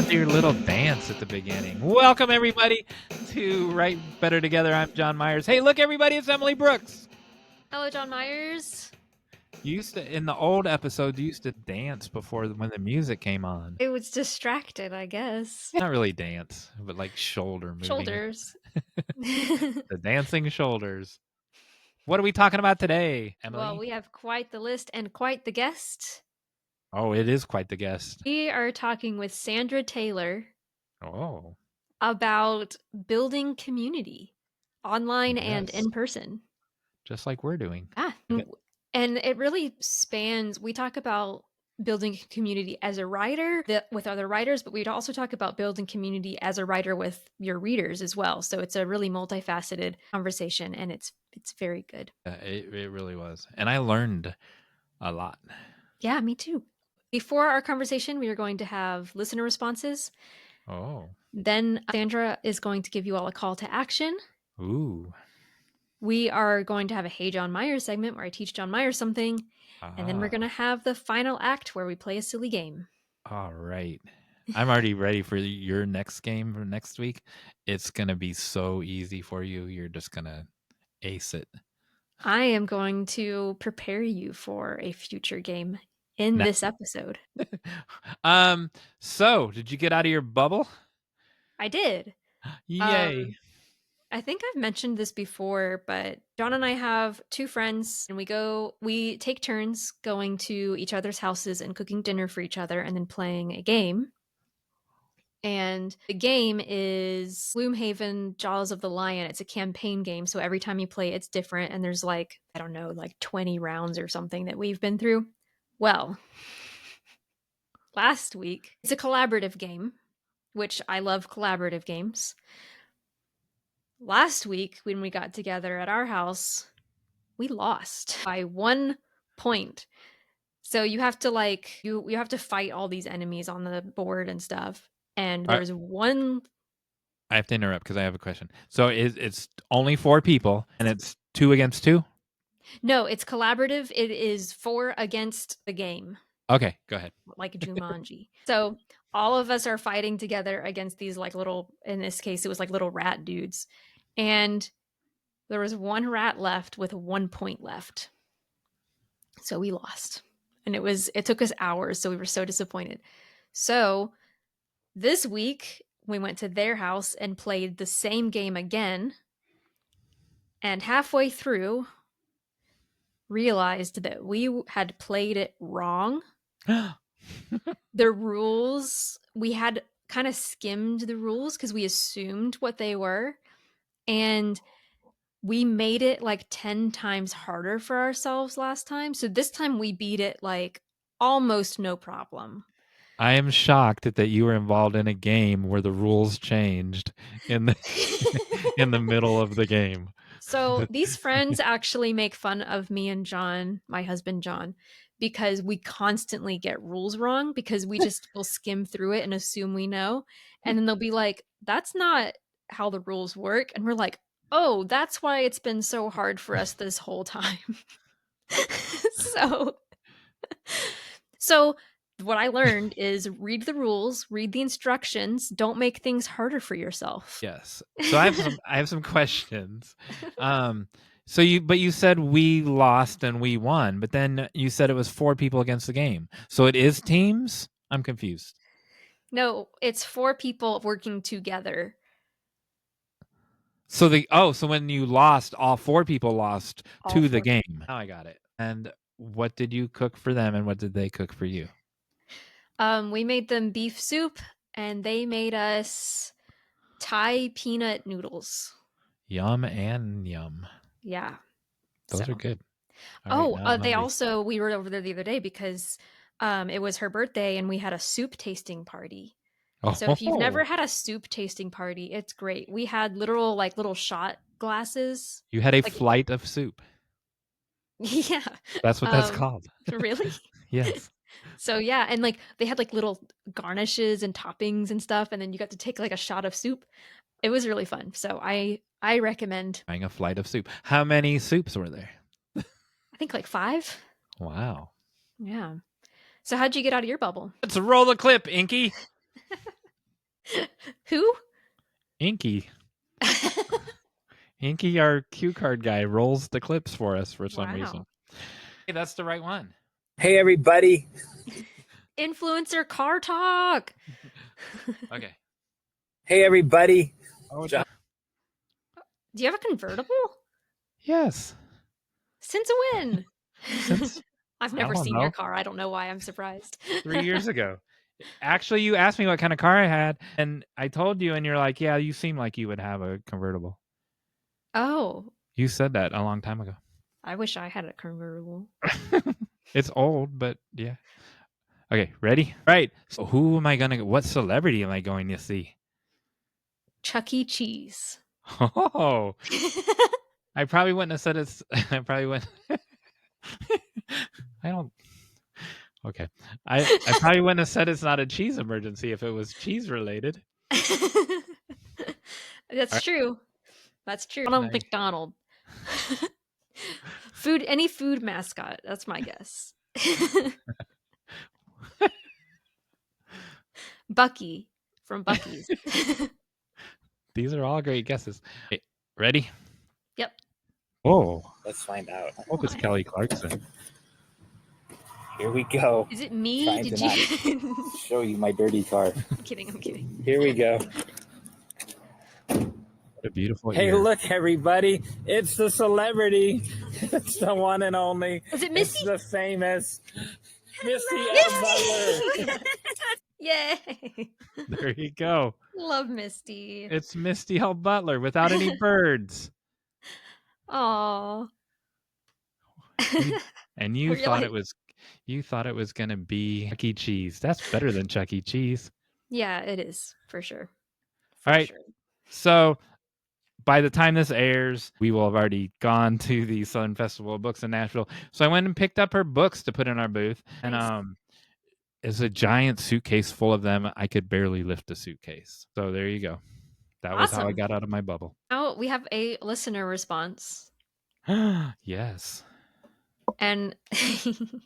with your little dance at the beginning. Welcome, everybody, to Write Better Together. I'm Jon Meyers. Hey, look, everybody, it's Emily Brooks. Hello, Jon Meyers. You used to, in the old episodes, you used to dance before when the music came on. It was distracted, I guess. Not really dance, but like shoulder moving. Shoulders. The dancing shoulders. What are we talking about today, Emily? Well, we have quite the list and quite the guest. Oh, it is quite the guest. We are talking with Sandra Tayler Oh. about building community, online and Yes. in person. Just like we're doing. And it really spans, we talk about building community as a writer with other writers, but we'd also talk about building community as a writer with your readers as well. So it's a really multifaceted conversation, and it's very good. It really was. And I learned a lot. Yeah, me too. Before our conversation, we are going to have listener responses. Oh. Then Sandra is going to give you all a call to action. Ooh. We are going to have a Hey Jon Meyers segment where I teach Jon Meyers something. And then we're going to have the final act where we play a silly game. All right. I'm already ready for your next game for next week. It's going to be so easy for you. You're just going to ace it. I am going to prepare you for a future game in this episode. So did you get out of your bubble? I did. Yay. I think I've mentioned this before, but Jon and I have two friends, and we take turns going to each other's houses and cooking dinner for each other and then playing a game. And the game is Gloomhaven Jaws of the Lion. It's a campaign game, so every time you play, it's different, and there's like 20 rounds or something that we've been through. Well, last week, it's a collaborative game, which I love collaborative games. Last week, when we got together at our house, we lost by 1 point. So you have to you have to fight all these enemies on the board and stuff. And there's one. I have to interrupt because I have a question. So it's only 4 people, and it's 2 against 2? No, it's collaborative. It is 4 against the game. Okay, go ahead. Like Jumanji. So all of us are fighting together against these little, in this case, it was like little rat dudes. And there was 1 rat left with 1 point left. So we lost. And it took us hours, so we were so disappointed. So this week, we went to their house and played the same game again. And halfway through, realized that we had played it wrong. The rules, we had kind of skimmed the rules because we assumed what they were. And we made it 10 times harder for ourselves last time. So this time we beat it almost no problem. I am shocked that you were involved in a game where the rules changed in the middle of the game. So these friends actually make fun of me and Jon, my husband Jon, because we constantly get rules wrong because we just will skim through it and assume we know. And then they'll be like, that's not how the rules work. And we're like, oh, that's why it's been so hard for us this whole time. So what I learned is read the rules, read the instructions, don't make things harder for yourself. Yes. So I have some questions. So you said we lost and we won, but then you said it was 4 people against the game. So it is teams? I'm confused. No, it's 4 people working together. So when you lost, all 4 people lost to the game. Now I got it. And what did you cook for them and what did they cook for you? We made them beef soup and they made us Thai peanut noodles. Yum and yum. Yeah. Those are good. We were over there the other day because it was her birthday and we had a soup tasting party. Oh. So if you've never had a soup tasting party, it's great. We had little shot glasses. You had a flight of soup. Yeah. That's what that's called. Really? Yes. So yeah, and they had little garnishes and toppings and stuff, and then you got to take a shot of soup. It was really fun. So I recommend trying a flight of soup. How many soups were there? I think 5. Wow. Yeah. So how'd you get out of your bubble? Let's roll the clip, Inky. Who? Inky. Inky, our cue card guy, rolls the clips for us for some reason. Wow. Hey, that's the right one. Hey, everybody. Influencer car talk. Okay. Hey, everybody. Oh, Jon- Do you have a convertible? yes. Since when? Since I've I never don't seen your know, car. I don't know why I'm surprised. 3 years ago. Actually, you asked me what kind of car I had, and I told you, and you're like, "Yeah, you seem like you would have a convertible." Oh, You said that a long time ago. I wish I had a convertible. It's old, but yeah. Okay, ready? Right. So who am I gonna? What celebrity am I going to see? Chuck E. Cheese. Oh, I probably wouldn't have said it's. I probably wouldn't. I don't. Okay, I probably wouldn't have said it's not a cheese emergency if it was cheese related. That's All true. That's true. right, Ronald nice. McDonald. Any food mascot. That's my guess. Bucky from Bucky's. These are all great guesses. Okay, ready? Yep. Oh, Let's find out. I hope it's Kelly Clarkson. Here we go. Is it me? Trying Did to not you? show you my dirty car. I'm kidding. I'm kidding. Here we go. What a beautiful Hey, ear. look, everybody. It's the celebrity. It's the one and only. Was it It's Missy? the famous Misty L. Misty! Butler. Yay! There you go. Love Misty. It's Misty L. Butler without any birds. Aww. And you Were you thought like- it was gonna be Chuck E. Cheese. That's better than Chuck E. Cheese. Yeah, it is for sure. All right. Sure. So by the time this airs, we will have already gone to the Southern Festival of Books in Nashville. So I went and picked up her books to put in our booth. Nice. And it's a giant suitcase full of them. I could barely lift a suitcase. So there you go. That was how I Awesome. got out of my bubble. Now we have a listener response. Yes. And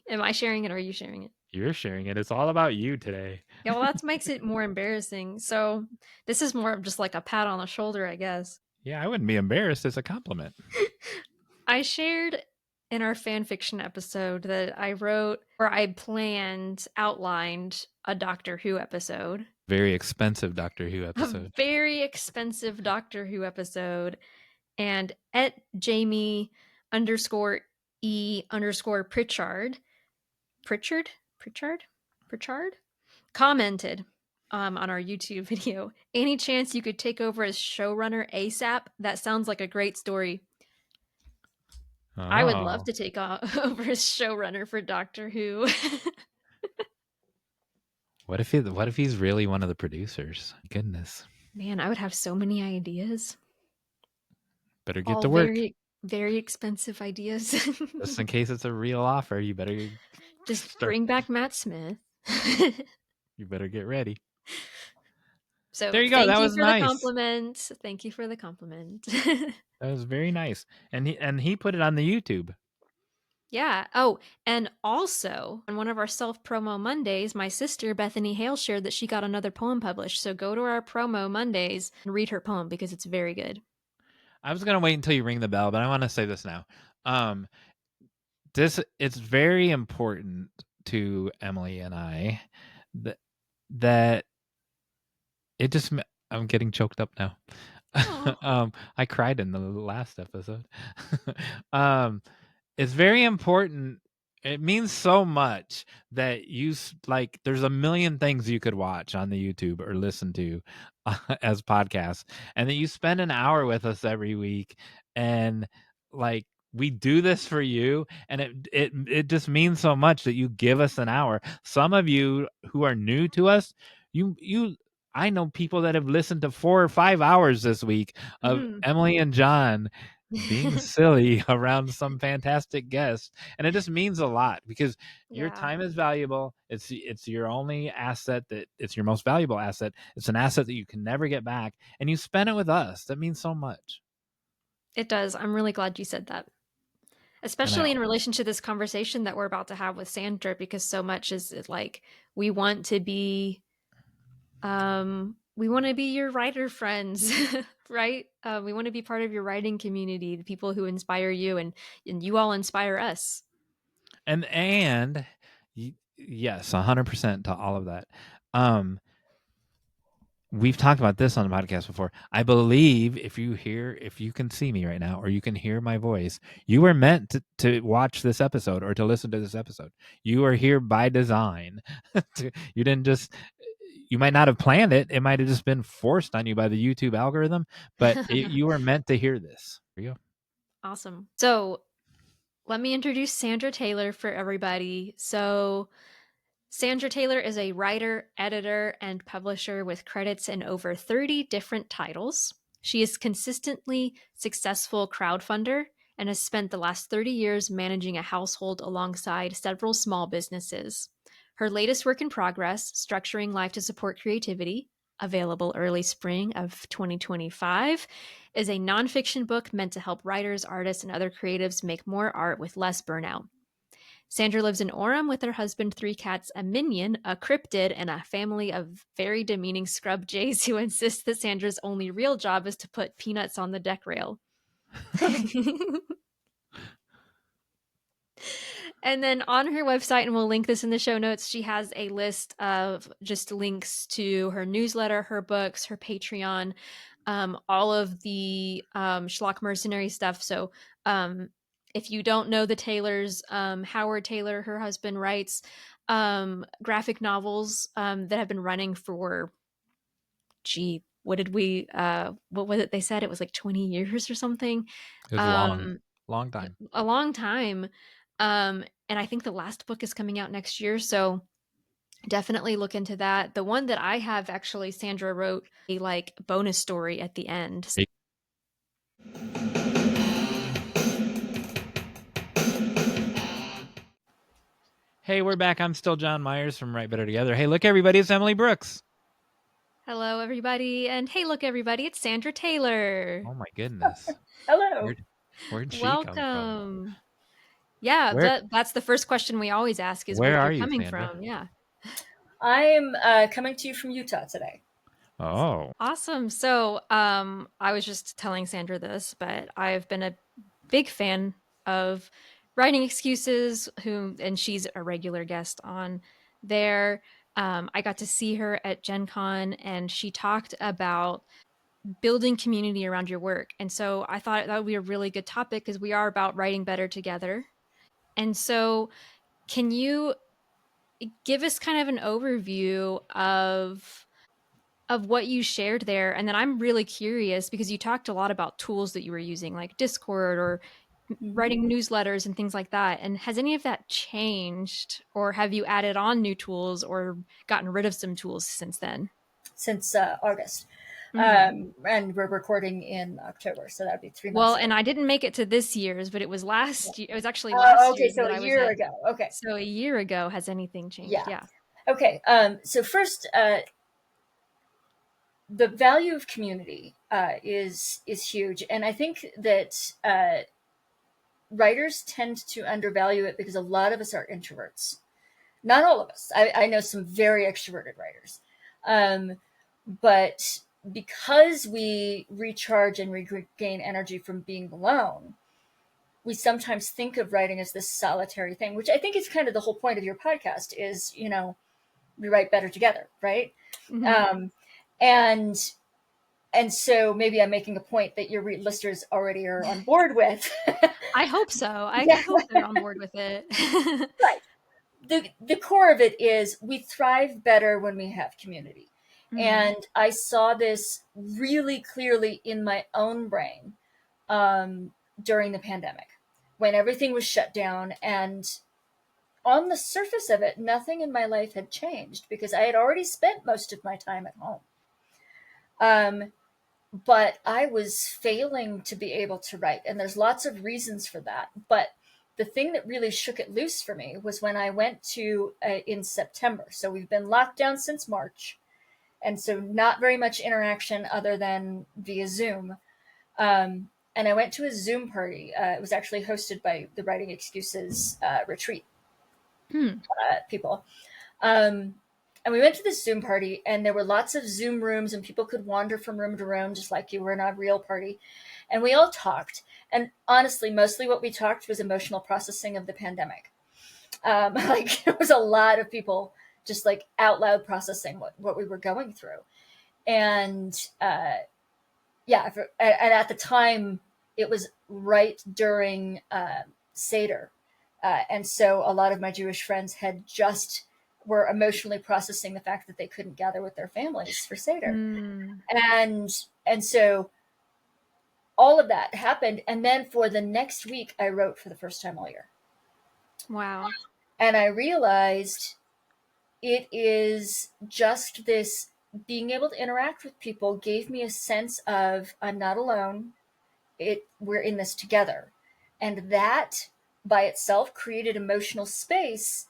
am I sharing it or are you sharing it? You're sharing it. It's all about you today. Yeah, well, that makes it more embarrassing. So this is more of just like a pat on the shoulder, I guess. Yeah, I wouldn't be embarrassed. It's a compliment. I shared in our fan fiction episode that I wrote or I outlined a Doctor Who episode. Very expensive Doctor Who episode. A very expensive Doctor Who episode. And at Jamie _E_Pritchard commented on our YouTube video. Any chance you could take over as showrunner ASAP? That sounds like a great story. Oh. I would love to take over as showrunner for Doctor Who. What if he's really one of the producers? Goodness. Man, I would have so many ideas. Better get All to work. very, very expensive ideas. Just in case it's a real offer, you better just bring back Matt Smith. You better get ready. So there you go. That was nice. The compliment. Thank you for the compliment. That was very nice. And he put it on the YouTube. Yeah. Oh, and also on one of our self-promo Mondays, my sister Bethany Hale shared that she got another poem published. So go to our promo Mondays and read her poem because it's very good. I was gonna wait until you ring the bell, but I want to say this now. It's very important to Emily and I that it just. I'm getting choked up now. I cried in the last episode. It's very important. It means so much that there's a million things you could watch on the YouTube or listen to as podcasts, and that you spend an hour with us every week, and like we do this for you, and it just means so much that you give us an hour. Some of you who are new to us, I know people that have listened to 4 or 5 hours this week of Emily and Jon being silly around some fantastic guest, and it just means a lot because your time is valuable. It's your only asset, that it's your most valuable asset. It's an asset that you can never get back, and you spend it with us. That means so much. It does. I'm really glad you said that, especially in relation to this conversation that we're about to have with Sandra, because so much is like we want to be we want to be your writer friends, right? We want to be part of your writing community, the people who inspire you, and you all inspire us. And yes, 100% to all of that. We've talked about this on the podcast before. I believe if you can see me right now, or you can hear my voice, you were meant to watch this episode or to listen to this episode. You are here by design. You didn't just, you might not have planned it. It might have just been forced on you by the YouTube algorithm, but you were meant to hear this. Here you go. Awesome. So let me introduce Sandra Tayler for everybody. So Sandra Tayler is a writer, editor, and publisher with credits in over 30 different titles. She is consistently successful crowdfunder and has spent the last 30 years managing a household alongside several small businesses. Her latest work in progress, Structuring Life to Support Creativity, available early spring of 2025, is a nonfiction book meant to help writers, artists, and other creatives make more art with less burnout. Sandra lives in Orem with her husband, 3 cats, a minion, a cryptid, and a family of very demeaning scrub jays who insist that Sandra's only real job is to put peanuts on the deck rail. And then on her website, and we'll link this in the show notes, she has a list of just links to her newsletter, her books, her Patreon, all of the Schlock Mercenary stuff. So if you don't know the Taylors, Howard Tayler, her husband, writes graphic novels that have been running for, what was it they said? It was like 20 years or something. It was long time. A long time. And I think the last book is coming out next year. So definitely look into that. The one that I have, actually, Sandra wrote a like bonus story at the end. Hey, we're back. I'm still Jon Meyers from Write Better Together. Hey, look, everybody, it's Emily Brooks. Hello, everybody. And hey, look, everybody, it's Sandra Tayler. Oh, my goodness. Hello. Where'd she Welcome. come from? Yeah, that's the first question we always ask is where where are you're you, coming Sandra? from. Yeah. I'm coming to you from Utah today. Oh. Awesome. So I was just telling Sandra this, but I've been a big fan of Writing Excuses, and she's a regular guest on there. I got to see her at Gen Con, and she talked about building community around your work. And so I thought that would be a really good topic because we are about writing better together. And so can you give us kind of an overview of what you shared there? And then I'm really curious because you talked a lot about tools that you were using, like Discord or writing newsletters and things like that. And has any of that changed, or have you added on new tools or gotten rid of some tools since then? Since August. And we're recording in October, so that'd be 3 months. Well, and I didn't make it to this year's, but it was last year. It was actually last year. Okay, so that a I was year at. ago. Okay. So a year ago, has anything changed? Yeah. Okay. So first, the value of community is huge, and I think that writers tend to undervalue it because a lot of us are introverts. Not all of us. I know some very extroverted writers, but because we recharge and regain energy from being alone, we sometimes think of writing as this solitary thing, which I think is kind of the whole point of your podcast is, we write better together, right? And so maybe I'm making a point that your listeners already are on board with. I hope so. I hope they're on board with it. Right. The core of it is we thrive better when we have community. And I saw this really clearly in my own brain during the pandemic, when everything was shut down. And on the surface of it, nothing in my life had changed because I had already spent most of my time at home. But I was failing to be able to write. And there's lots of reasons for that. But the thing that really shook it loose for me was when I went to in September. So we've been locked down since March. And so not very much interaction other than via Zoom. And I went to a Zoom party. It was actually hosted by the Writing Excuses retreat people. And we went to this Zoom party, and there were lots of Zoom rooms, and people could wander from room to room, just like you were in a real party. And we all talked. And honestly, mostly what we talked was emotional processing of the pandemic. Like, there was a lot of people just like out loud processing what we were going through. And and at the time, it was right during Seder. And so a lot of my Jewish friends were emotionally processing the fact that they couldn't gather with their families for Seder. And so all of that happened. And then for the next week, I wrote for the first time all year. Wow. And I realized it is just this being able to interact with people gave me a sense of I'm not alone. We're in this together. And that by itself created emotional space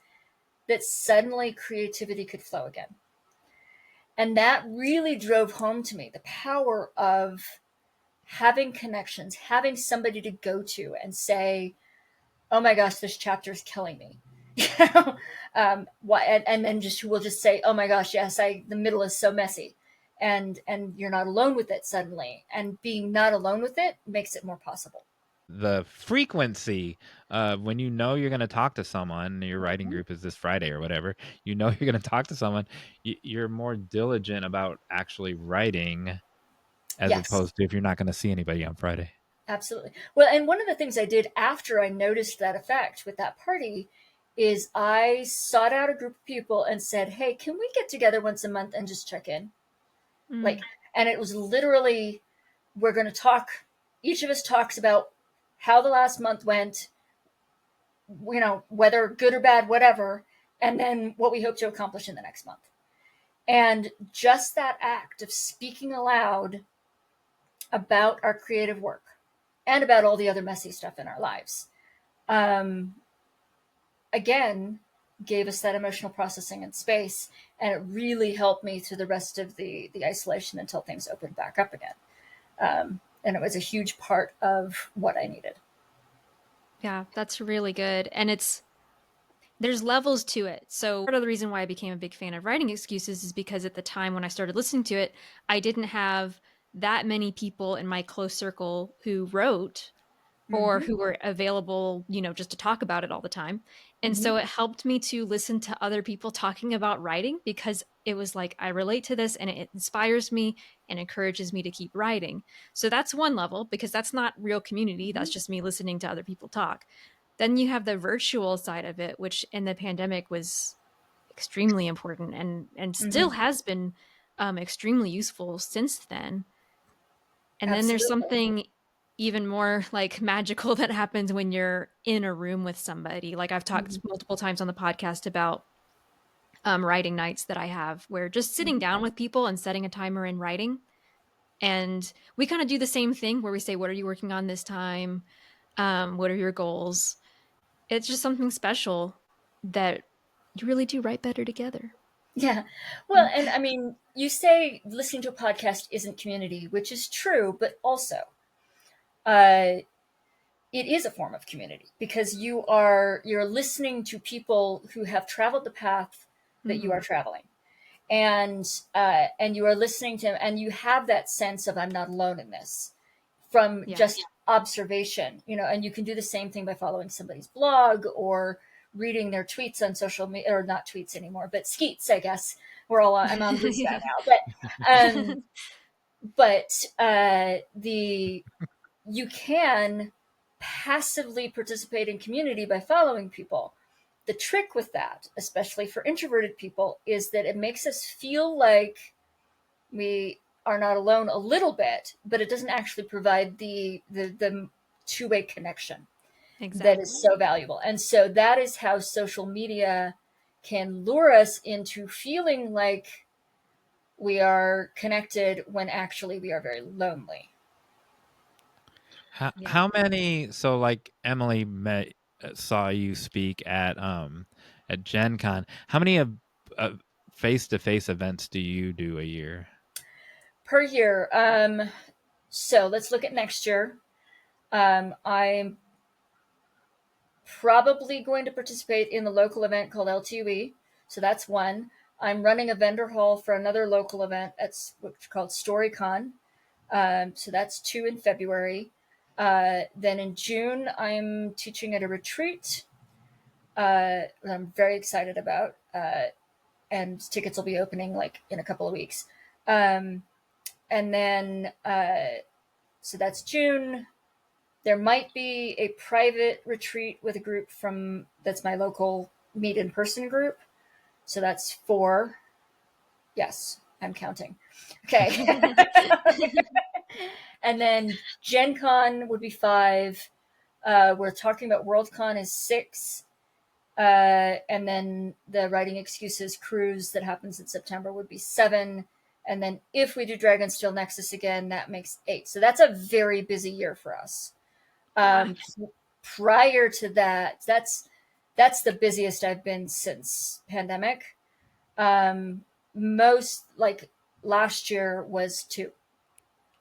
that suddenly creativity could flow again. And that really drove home to me the power of having connections, having somebody to go to and say, oh my gosh, this chapter is killing me. And then who will just say, oh my gosh, yes, the middle is so messy. And you're not alone with it suddenly. And being not alone with it makes it more possible. The frequency when you know you're going to talk to someone, your writing group is this Friday or whatever, you know you're going to talk to someone, you're more diligent about actually writing as opposed to if you're not going to see anybody on Friday. Absolutely. Well, and one of the things I did after I noticed that effect with that party is I sought out a group of people and said, hey, can we get together once a month and just check in? And it was literally, we're going to talk. Each of us talks about how the last month went, whether good or bad, whatever, and then what we hope to accomplish in the next month. And just that act of speaking aloud about our creative work and about all the other messy stuff in our lives, again, gave us that emotional processing and space. And it really helped me through the rest of the isolation until things opened back up again. And it was a huge part of what I needed. Yeah, that's really good. And there's levels to it. So part of the reason why I became a big fan of Writing Excuses is because at the time when I started listening to it, I didn't have that many people in my close circle who wrote or who were available, just to talk about it all the time. And so it helped me to listen to other people talking about writing because it was like, I relate to this and it inspires me and encourages me to keep writing. So that's one level because that's not real community. That's just me listening to other people talk. Then you have the virtual side of it, which in the pandemic was extremely important and still has been extremely useful since then. And then there's something even more like magical that happens when you're in a room with somebody. Like I've talked multiple times on the podcast about writing nights that I have where just sitting down with people and setting a timer and writing. And we kind of do the same thing where we say, what are you working on this time? What are your goals? It's just something special that you really do write better together. Yeah. Well, and I mean, you say listening to a podcast isn't community, which is true, but also it is a form of community because you're listening to people who have traveled the path that you are traveling. And you are listening to them and you have that sense of I'm not alone in this from just observation, and you can do the same thing by following somebody's blog or reading their tweets on social media, or not tweets anymore, but skeets, I guess. I'm on Blue Sky now, but you can passively participate in community by following people. The trick with that, especially for introverted people, is that it makes us feel like we are not alone a little bit, but it doesn't actually provide the two-way connection that is so valuable. And so that is how social media can lure us into feeling like we are connected when actually we are very lonely. How many? So like Emily saw you speak at Gen Con. How many face-to-face events do you do a year? Per year. So let's look at next year. I'm probably going to participate in the local event called LTUE. So that's one. I'm running a vendor hall for another local event that's what's called StoryCon. So that's 2 in February. Then in June, I'm teaching at a retreat I'm very excited about. And tickets will be opening like in a couple of weeks. And then, so that's June. There might be a private retreat with a group that's my local meet in person group. So that's 4. Yes, I'm counting. Okay. And then Gen Con would be 5. We're talking about Worldcon is 6. And then the Writing Excuses cruise that happens in September would be 7. And then if we do Dragonsteel Nexus again, that makes 8. So that's a very busy year for us. Prior to that, that's the busiest I've been since pandemic. Most like last year was 2.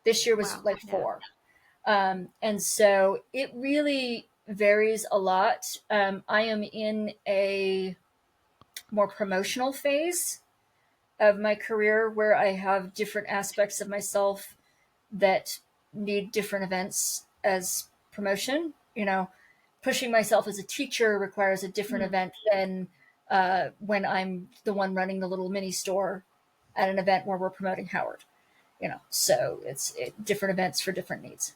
This year was 4. And so it really varies a lot. I am in a more promotional phase of my career where I have different aspects of myself that need different events as promotion. Pushing myself as a teacher requires a different event than when I'm the one running the little mini store at an event where we're promoting Howard. So it's different events for different needs.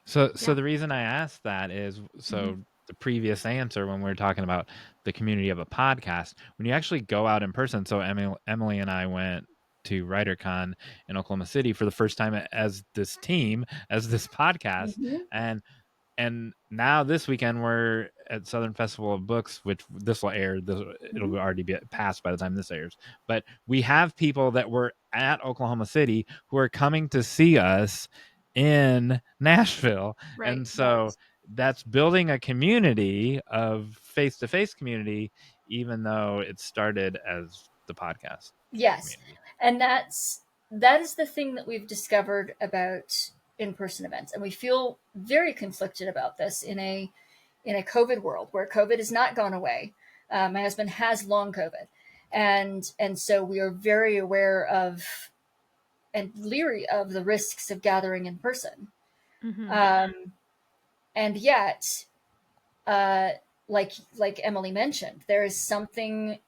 So the reason I asked that is the previous answer when we were talking about the community of a podcast, when you actually go out in person. So Emily and I went to WriterCon in Oklahoma City for the first time as this team, as this podcast, and now this weekend we're at Southern Festival of Books, which this will air. It'll already be passed by the time this airs. But we have people that were at Oklahoma City who are coming to see us in Nashville. Right. And so that's building a community of face-to-face community, even though it started as the podcast. Yes. Community. And that is the thing that we've discovered about in-person events. And we feel very conflicted about this in a COVID world where COVID has not gone away. My husband has long COVID. And so we are very aware of and leery of the risks of gathering in person. And yet, like Emily mentioned, there is something,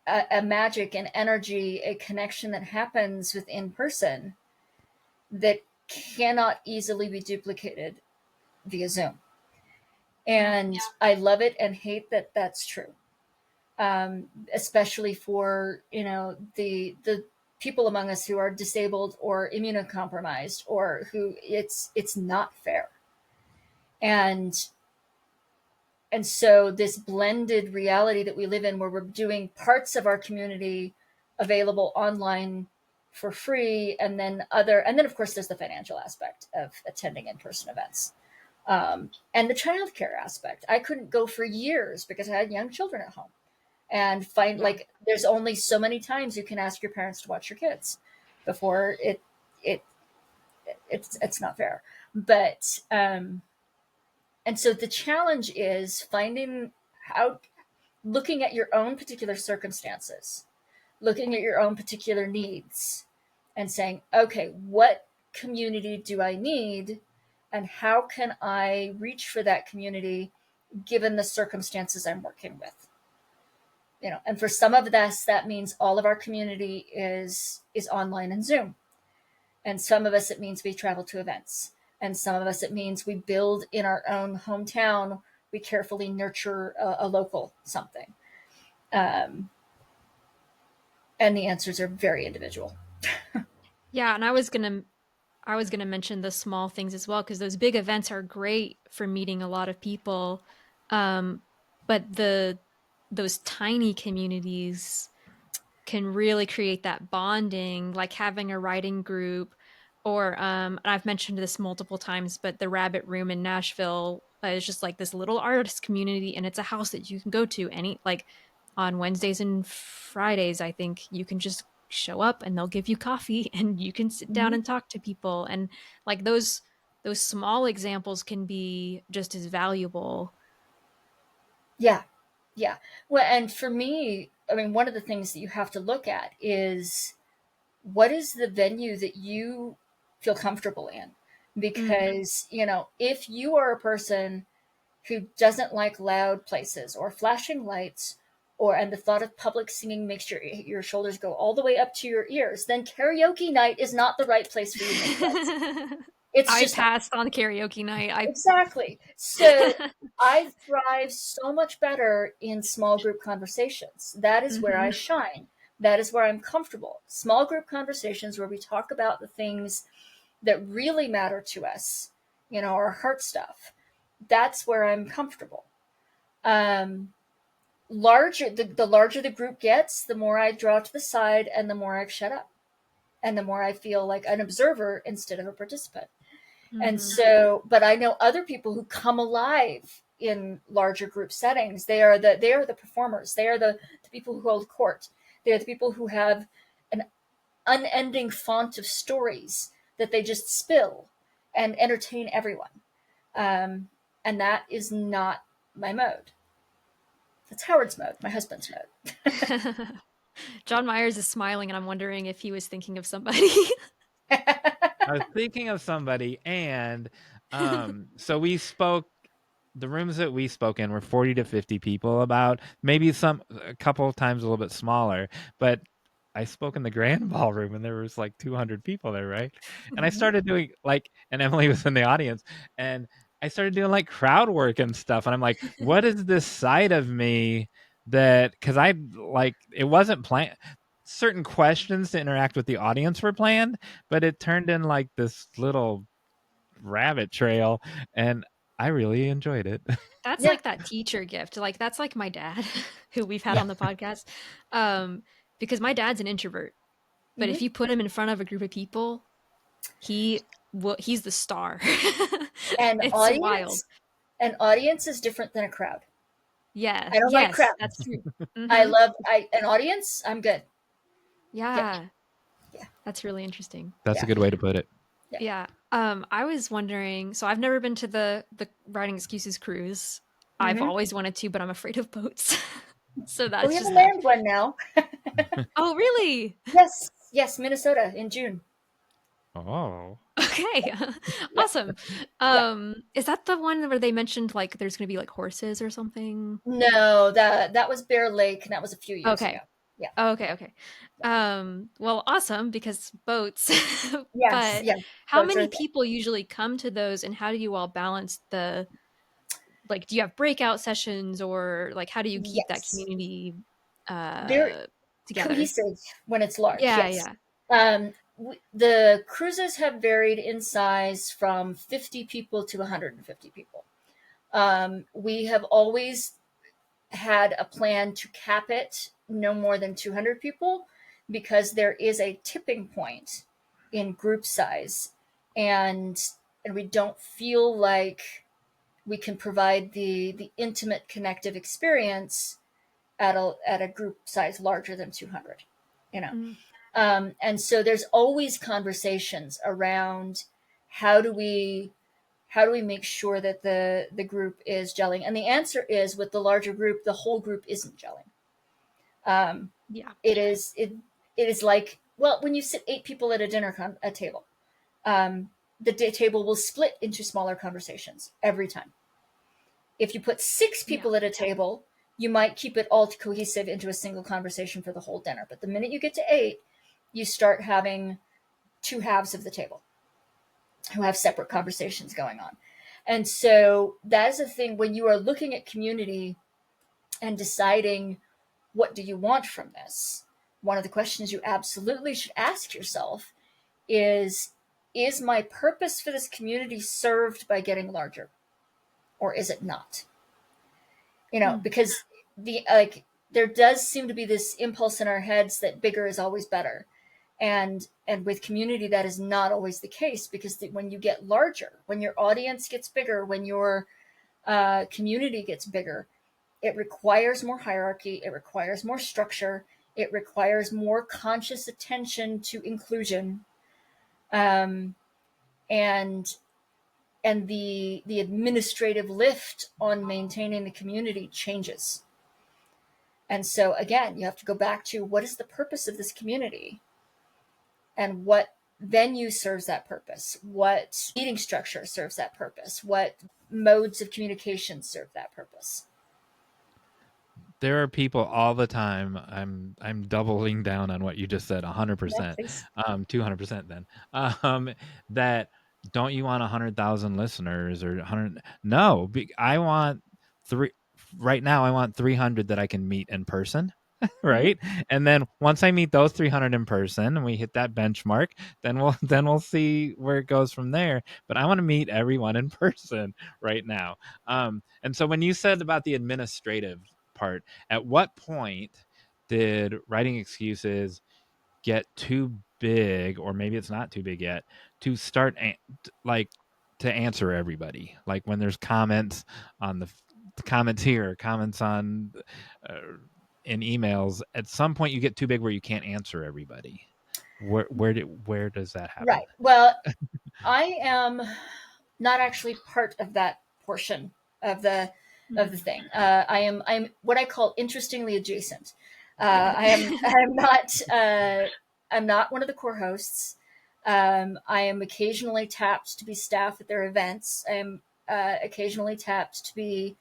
a magic, an energy, a connection that happens with in person that cannot easily be duplicated via Zoom. And I love it and hate that that's true. Especially for, the people among us who are disabled or immunocompromised or who it's not fair. And so this blended reality that we live in, where we're doing parts of our community available online for free, and then of course there's the financial aspect of attending in-person events, and the childcare aspect. I couldn't go for years because I had young children at home, and there's only so many times you can ask your parents to watch your kids before it's not fair. But and so the challenge is looking at your own particular circumstances, looking at your own particular needs, and saying, okay, what community do I need? And how can I reach for that community given the circumstances I'm working with? And for some of us, that means all of our community is online and Zoom. And some of us, it means we travel to events. And some of us, it means we build in our own hometown. We carefully nurture a local something. And the answers are very individual. Yeah, and I was gonna mention the small things as well, because those big events are great for meeting a lot of people, but those tiny communities can really create that bonding, like having a writing group, or and I've mentioned this multiple times, but the Rabbit Room in Nashville is just like this little artist community, and it's a house that you can go to on Wednesdays and Fridays. I think you can just show up and they'll give you coffee and you can sit down and talk to people, and like those small examples can be just as valuable. Yeah, Yeah. Well, and for me, I mean, one of the things that you have to look at is what is the venue that you feel comfortable in? Because, if you are a person who doesn't like loud places or flashing lights, and the thought of public singing makes your shoulders go all the way up to your ears, then karaoke night is not the right place for you to make friends. It's I just not. passed on karaoke night. Exactly. So I thrive so much better in small group conversations. That is where I shine. That is where I'm comfortable. Small group conversations where we talk about the things that really matter to us, our heart stuff. That's where I'm comfortable. The larger the group gets, the more I draw to the side and the more I shut up. And the more I feel like an observer instead of a participant. And so, but I know other people who come alive in larger group settings. They are the performers. They are the people who hold court. They are the people who have an unending font of stories that they just spill and entertain everyone. And that is not my mode. That's Howard's mode, my husband's mode. Jon Meyers is smiling, and I'm wondering if he was thinking of somebody. I was thinking of somebody, and so we spoke. The rooms that we spoke in were 40 to 50 people, about maybe a couple of times a little bit smaller, but I spoke in the grand ballroom and there was like 200 people there, right? And I started doing and Emily was in the audience, and I started doing like crowd work and stuff. And I'm like, what is this side of me because it wasn't planned. Certain questions to interact with the audience were planned, but it turned in like this little rabbit trail, and I really enjoyed it. That's Yeah. like that teacher gift. Like that's like my dad, who we've had Yeah. on the podcast, because my dad's an introvert. But if Mhm. you put him in front of a group of people, he's the star. An It's wild. audience is different than a crowd. Yeah. I don't like Yes, crowd. that's true. An audience, I'm good. Yeah. Yeah. That's really interesting. That's Yeah. a good way to put it. Yeah. I was wondering, so I've never been to the Writing Excuses cruise. I've Mhm. always wanted to, but I'm afraid of boats. So Well, we that's have a just that. land one now. Oh, really? Yes, Minnesota in June. Oh. Okay. Yeah, Awesome. yeah. Is that the one where they mentioned like there's going to be like horses or something? No, that was Bear Lake, and that was a few years ago. Okay. Yeah. Okay. Well, awesome, because boats. Yes, But yeah. how Boats are a many thing. people usually come to those, and how do you all balance do you have breakout sessions, or like how do you keep that Yes. community They're together? cohesive when it's large. Yeah, Yes. yeah. The cruises have varied in size from 50 people to 150 people. We have always had a plan to cap it no more than 200 people, because there is a tipping point in group size, and we don't feel like we can provide the intimate connective experience at a group size larger than 200, you know. Mm. And so there's always conversations around how do we make sure that the group is gelling. And the answer is, with the larger group, the whole group isn't gelling. Yeah. It is like, well, when you sit 8 people at a table, the table will split into smaller conversations every time. If you put 6 people at a table, you might keep it all cohesive into a single conversation for the whole dinner. But the minute you get to 8, you start having two halves of the table who have separate conversations going on. And so that is a thing when you are looking at community and deciding what do you want from this. One of the questions you absolutely should ask yourself is my purpose for this community served by getting larger, or is it not? Because there does seem to be this impulse in our heads that bigger is always better. And with community, that is not always the case, because when you get larger, when your audience gets bigger, when your community gets bigger, it requires more hierarchy, it requires more structure, it requires more conscious attention to inclusion, and the administrative lift on maintaining the community changes. And so again, you have to go back to what is the purpose of this community and what venue serves that purpose, what meeting structure serves that purpose, what modes of communication serve that purpose. There are people all the time. I'm doubling down on what you just said, 100%, 200% then. That don't you want 100,000 listeners or 100? No, I want three. Right now, I want 300 that I can meet in person. Right. Mm-hmm. And then once I meet those 300 in person and we hit that benchmark, then we'll see where it goes from there. But I want to meet everyone in person right now. And so when you said about the administrative part, at what point did writing excuses get too big, or maybe it's not too big yet, to start to answer everybody? Like when there's comments on the comments here, comments on in emails, at some point you get too big where you can't answer everybody. Where does that happen? Right. Well, I am not actually part of that portion of the thing. I'm what I call interestingly adjacent. I'm not one of the core hosts. I am occasionally tapped to be staff at their events. I am occasionally tapped to be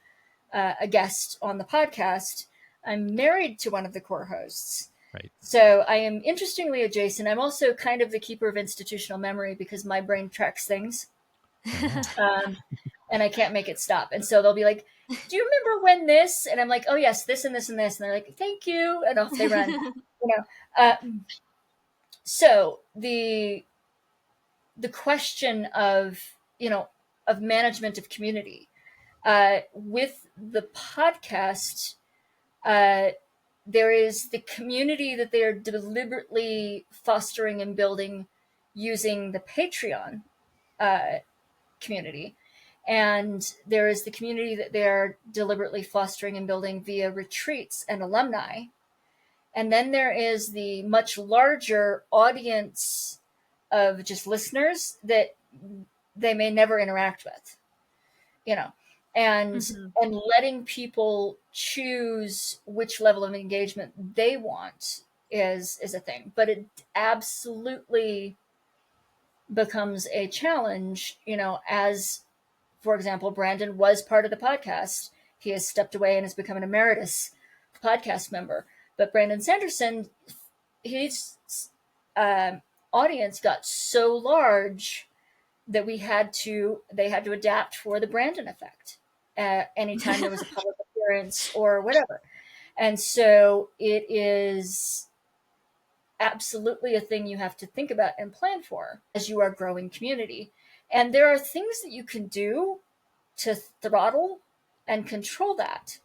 a guest on the podcast. I'm married to one of the core hosts. Right. So I am interestingly adjacent. I'm also kind of the keeper of institutional memory because my brain tracks things. And I can't make it stop. And so they'll be like, do you remember when this? And I'm like, oh yes, this and this and this. And they're like, thank you. And off they run. So the question of, of management of community, with the podcast, there is the community that they are deliberately fostering and building using the Patreon community. And there is the community that they are deliberately fostering and building via retreats and alumni. And then there is the much larger audience of just listeners that they may never interact with, and letting people choose which level of engagement they want is a thing. But it absolutely becomes a challenge, as, for example, Brandon was part of the podcast. He has stepped away and has become an emeritus podcast member. But Brandon Sanderson, his audience got so large that they had to adapt for the Brandon effect anytime there was a public appearance or whatever. And so it is absolutely a thing you have to think about and plan for as you are growing community. And there are things that you can do to throttle and control that,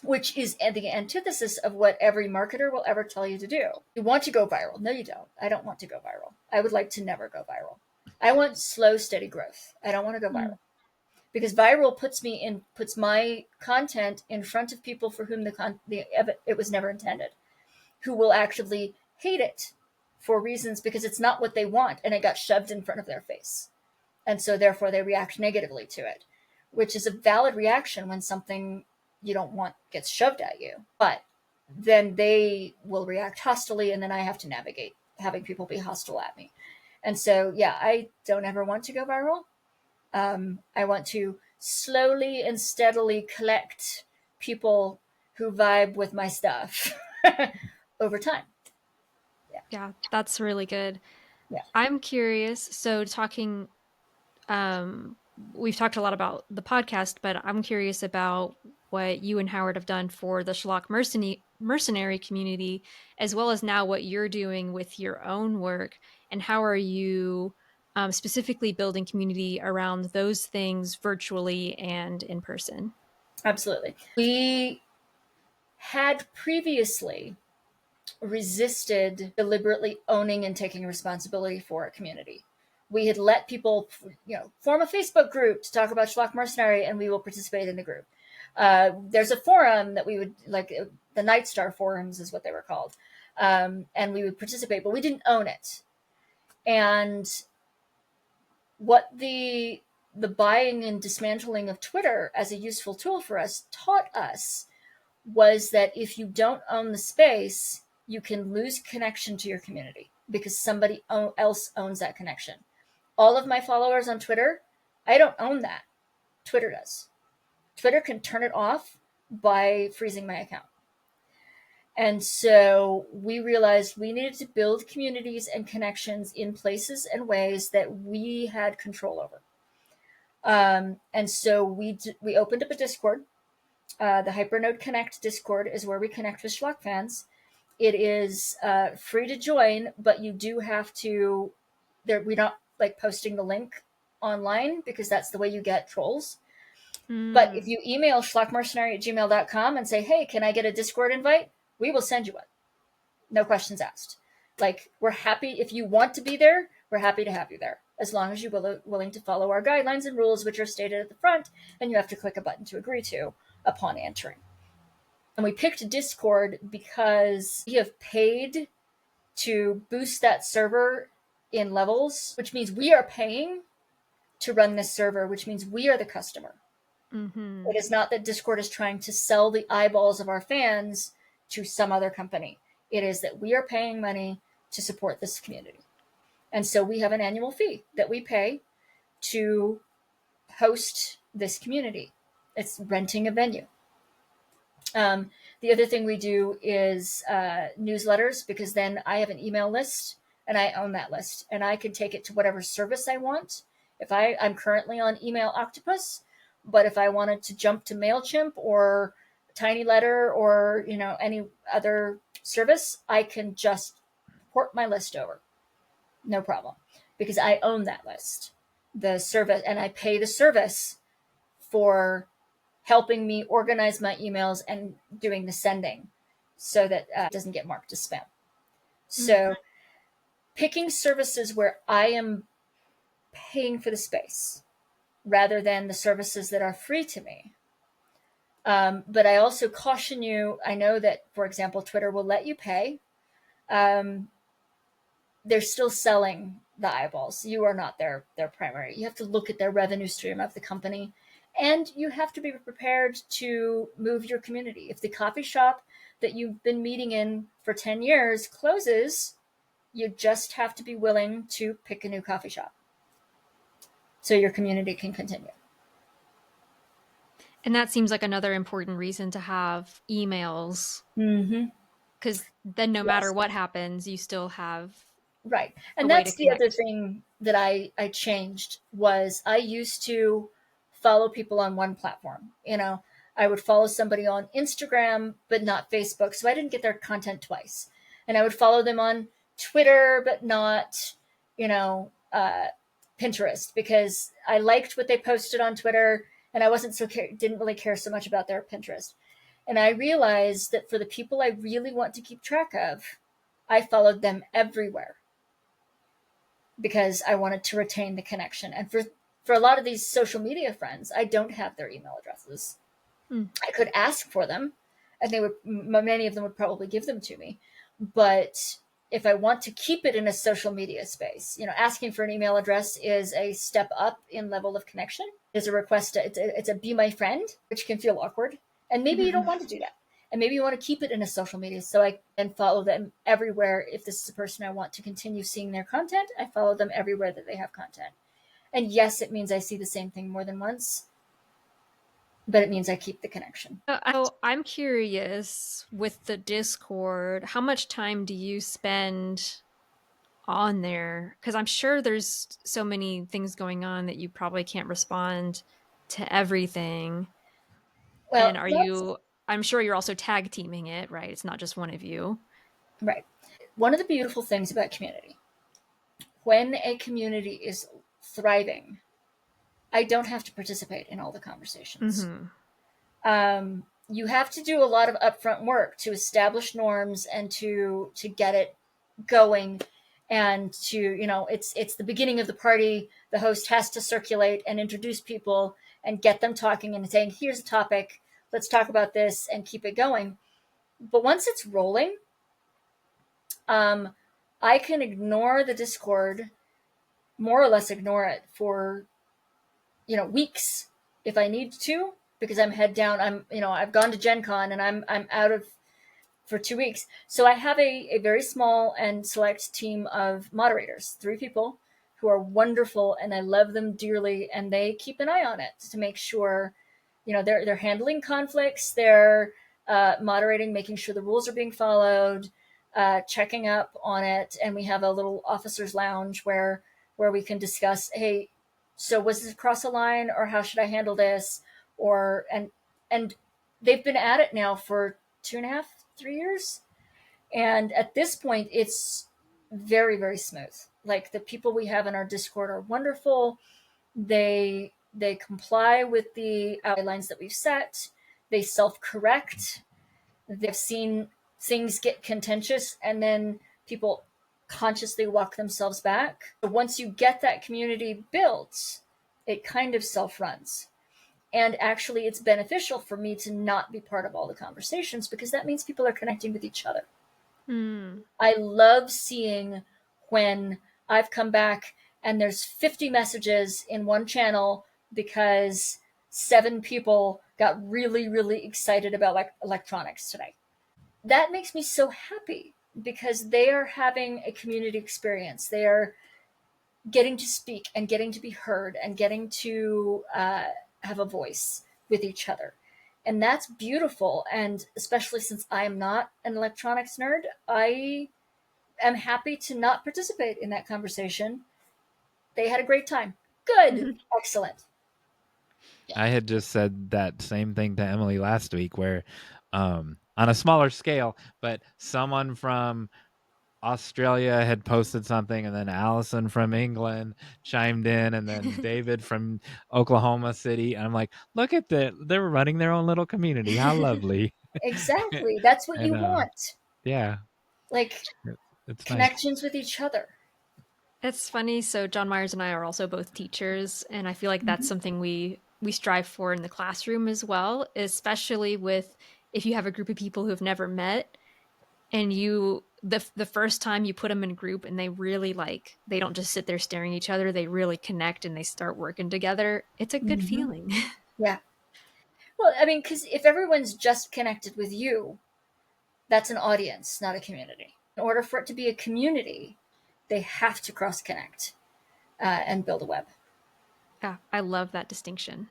which is the antithesis of what every marketer will ever tell you to do. You want to go viral. No, you don't. I don't want to go viral. I would like to never go viral. I want slow, steady growth. I don't want to go viral. Because viral puts my content in front of people for whom it was never intended, who will actually hate it for reasons because it's not what they want and it got shoved in front of their face. And so therefore they react negatively to it, which is a valid reaction when something you don't want gets shoved at you. But then they will react hostilely, and then I have to navigate having people be hostile at me. And so, yeah, I don't ever want to go viral. I want to slowly and steadily collect people who vibe with my stuff over time. Yeah, that's really good. Yeah. I'm curious. So we've talked a lot about the podcast, but I'm curious about what you and Howard have done for the Schlock mercenary community, as well as now what you're doing with your own work. And how are you specifically building community around those things virtually and in person? Absolutely. We had previously resisted deliberately owning and taking responsibility for a community. We had let people, form a Facebook group to talk about Schlock Mercenary, and we will participate in the group. There's a forum that we would, like, the Night Star forums is what they were called, and we would participate, but we didn't own it. And what the buying and dismantling of Twitter as a useful tool for us taught us was that if you don't own the space, you can lose connection to your community because somebody else owns that connection. All of my followers on Twitter, I don't own that. Twitter does. Twitter can turn it off by freezing my account. And so we realized we needed to build communities and connections in places and ways that we had control over. And so we opened up a Discord. The Hypernode Connect Discord is where we connect with Schlock fans. It is free to join, but you do have to. We're not like posting the link online because that's the way you get trolls. But if you email schlockmercenary@gmail.com and say, hey, can I get a Discord invite? We will send you one. No questions asked. Like, we're happy. If you want to be there, we're happy to have you there, as long as you're willing to follow our guidelines and rules, which are stated at the front, and you have to click a button to agree to upon entering. And we picked Discord because we have paid to boost that server in levels, which means we are paying to run this server, which means we are the customer. Mm-hmm. It is not that Discord is trying to sell the eyeballs of our fans to some other company. It is that we are paying money to support this community. And so we have an annual fee that we pay to host this community. It's renting a venue. The other thing we do is newsletters, because then I have an email list and I own that list and I can take it to whatever service I want. If I'm currently on Email Octopus, but if I wanted to jump to MailChimp or Tiny Letter or any other service, I can just port my list over. No problem, because I own that list, the service, and I pay the service for helping me organize my emails and doing the sending so that it doesn't get marked as spam. So picking services where I am paying for the space rather than the services that are free to me. But I also caution you, I know that, for example, Twitter will let you pay. They're still selling the eyeballs. You are not their primary. You have to look at their revenue stream of the company. And you have to be prepared to move your community. If the coffee shop that you've been meeting in for 10 years closes, you just have to be willing to pick a new coffee shop so your community can continue. And that seems like another important reason to have emails. Because then no matter what happens, you still have... Right. And that's the other thing that I changed was I used to follow people on one platform. I would follow somebody on Instagram, but not Facebook. So I didn't get their content twice. And I would follow them on Twitter, but not, Pinterest, because I liked what they posted on Twitter and I didn't really care so much about their Pinterest. And I realized that for the people I really want to keep track of, I followed them everywhere because I wanted to retain the connection. And for a lot of these social media friends, I don't have their email addresses. I could ask for them, and many of them would probably give them to me. But if I want to keep it in a social media space, asking for an email address is a step up in level of connection. It's a request. It's a be my friend, which can feel awkward. And maybe you don't want to do that. And maybe you want to keep it in a social media. So I can follow them everywhere. If this is a person I want to continue seeing their content, I follow them everywhere that they have content. And yes, it means I see the same thing more than once, but it means I keep the connection. So I'm curious, with the Discord, how much time do you spend on there? Because I'm sure there's so many things going on that you probably can't respond to everything. Well, and I'm sure you're also tag teaming it, right? It's not just one of you. Right. One of the beautiful things about community, when a community is thriving, I don't have to participate in all the conversations. You have to do a lot of upfront work to establish norms and to get it going. And to, it's the beginning of the party. The host has to circulate and introduce people and get them talking and saying, here's a topic, let's talk about this, and keep it going. But once it's rolling, I can ignore the Discord, more or less ignore it for, weeks if I need to, because I'm head down. I've gone to Gen Con and I'm out of for 2 weeks. So I have a very small and select team of moderators, 3 people who are wonderful, and I love them dearly, and they keep an eye on it to make sure, they're handling conflicts, they're moderating, making sure the rules are being followed, checking up on it, and we have a little officers lounge where we can discuss, hey, so was this across a line, or how should I handle this, and they've been at it now for 2.5, 3 years, and at this point, it's very, very smooth. Like, the people we have in our Discord are wonderful. They comply with the guidelines that we've set. They self-correct. They've seen things get contentious, and then people consciously walk themselves back. But once you get that community built, it kind of self-runs. And actually, it's beneficial for me to not be part of all the conversations, because that means people are connecting with each other. I love seeing when I've come back and there's 50 messages in one channel because 7 people got really, really excited about electronics today. That makes me so happy, because they are having a community experience. They are getting to speak and getting to be heard and getting to have a voice with each other. And that's beautiful. And especially since I am not an electronics nerd, I am happy to not participate in that conversation. They had a great time. Good. Excellent. I had just said that same thing to Emily last week, where on a smaller scale, but someone from Australia had posted something, and then Allison from England chimed in, and then David from Oklahoma City. And I'm like, look at that. They're running their own little community. How lovely. Exactly. That's what And, you want. Yeah. Like, It's connections with each other. It's funny. So Jon Meyers and I are also both teachers, and I feel like that's something we strive for in the classroom as well, especially with if you have a group of people who have never met, and the first time you put them in a group and they really they don't just sit there staring at each other, they really connect and they start working together. It's a good feeling. Yeah. Well, I mean, because if everyone's just connected with you, that's an audience, not a community. In order for it to be a community, they have to cross-connect and build a web. Yeah, I love that distinction.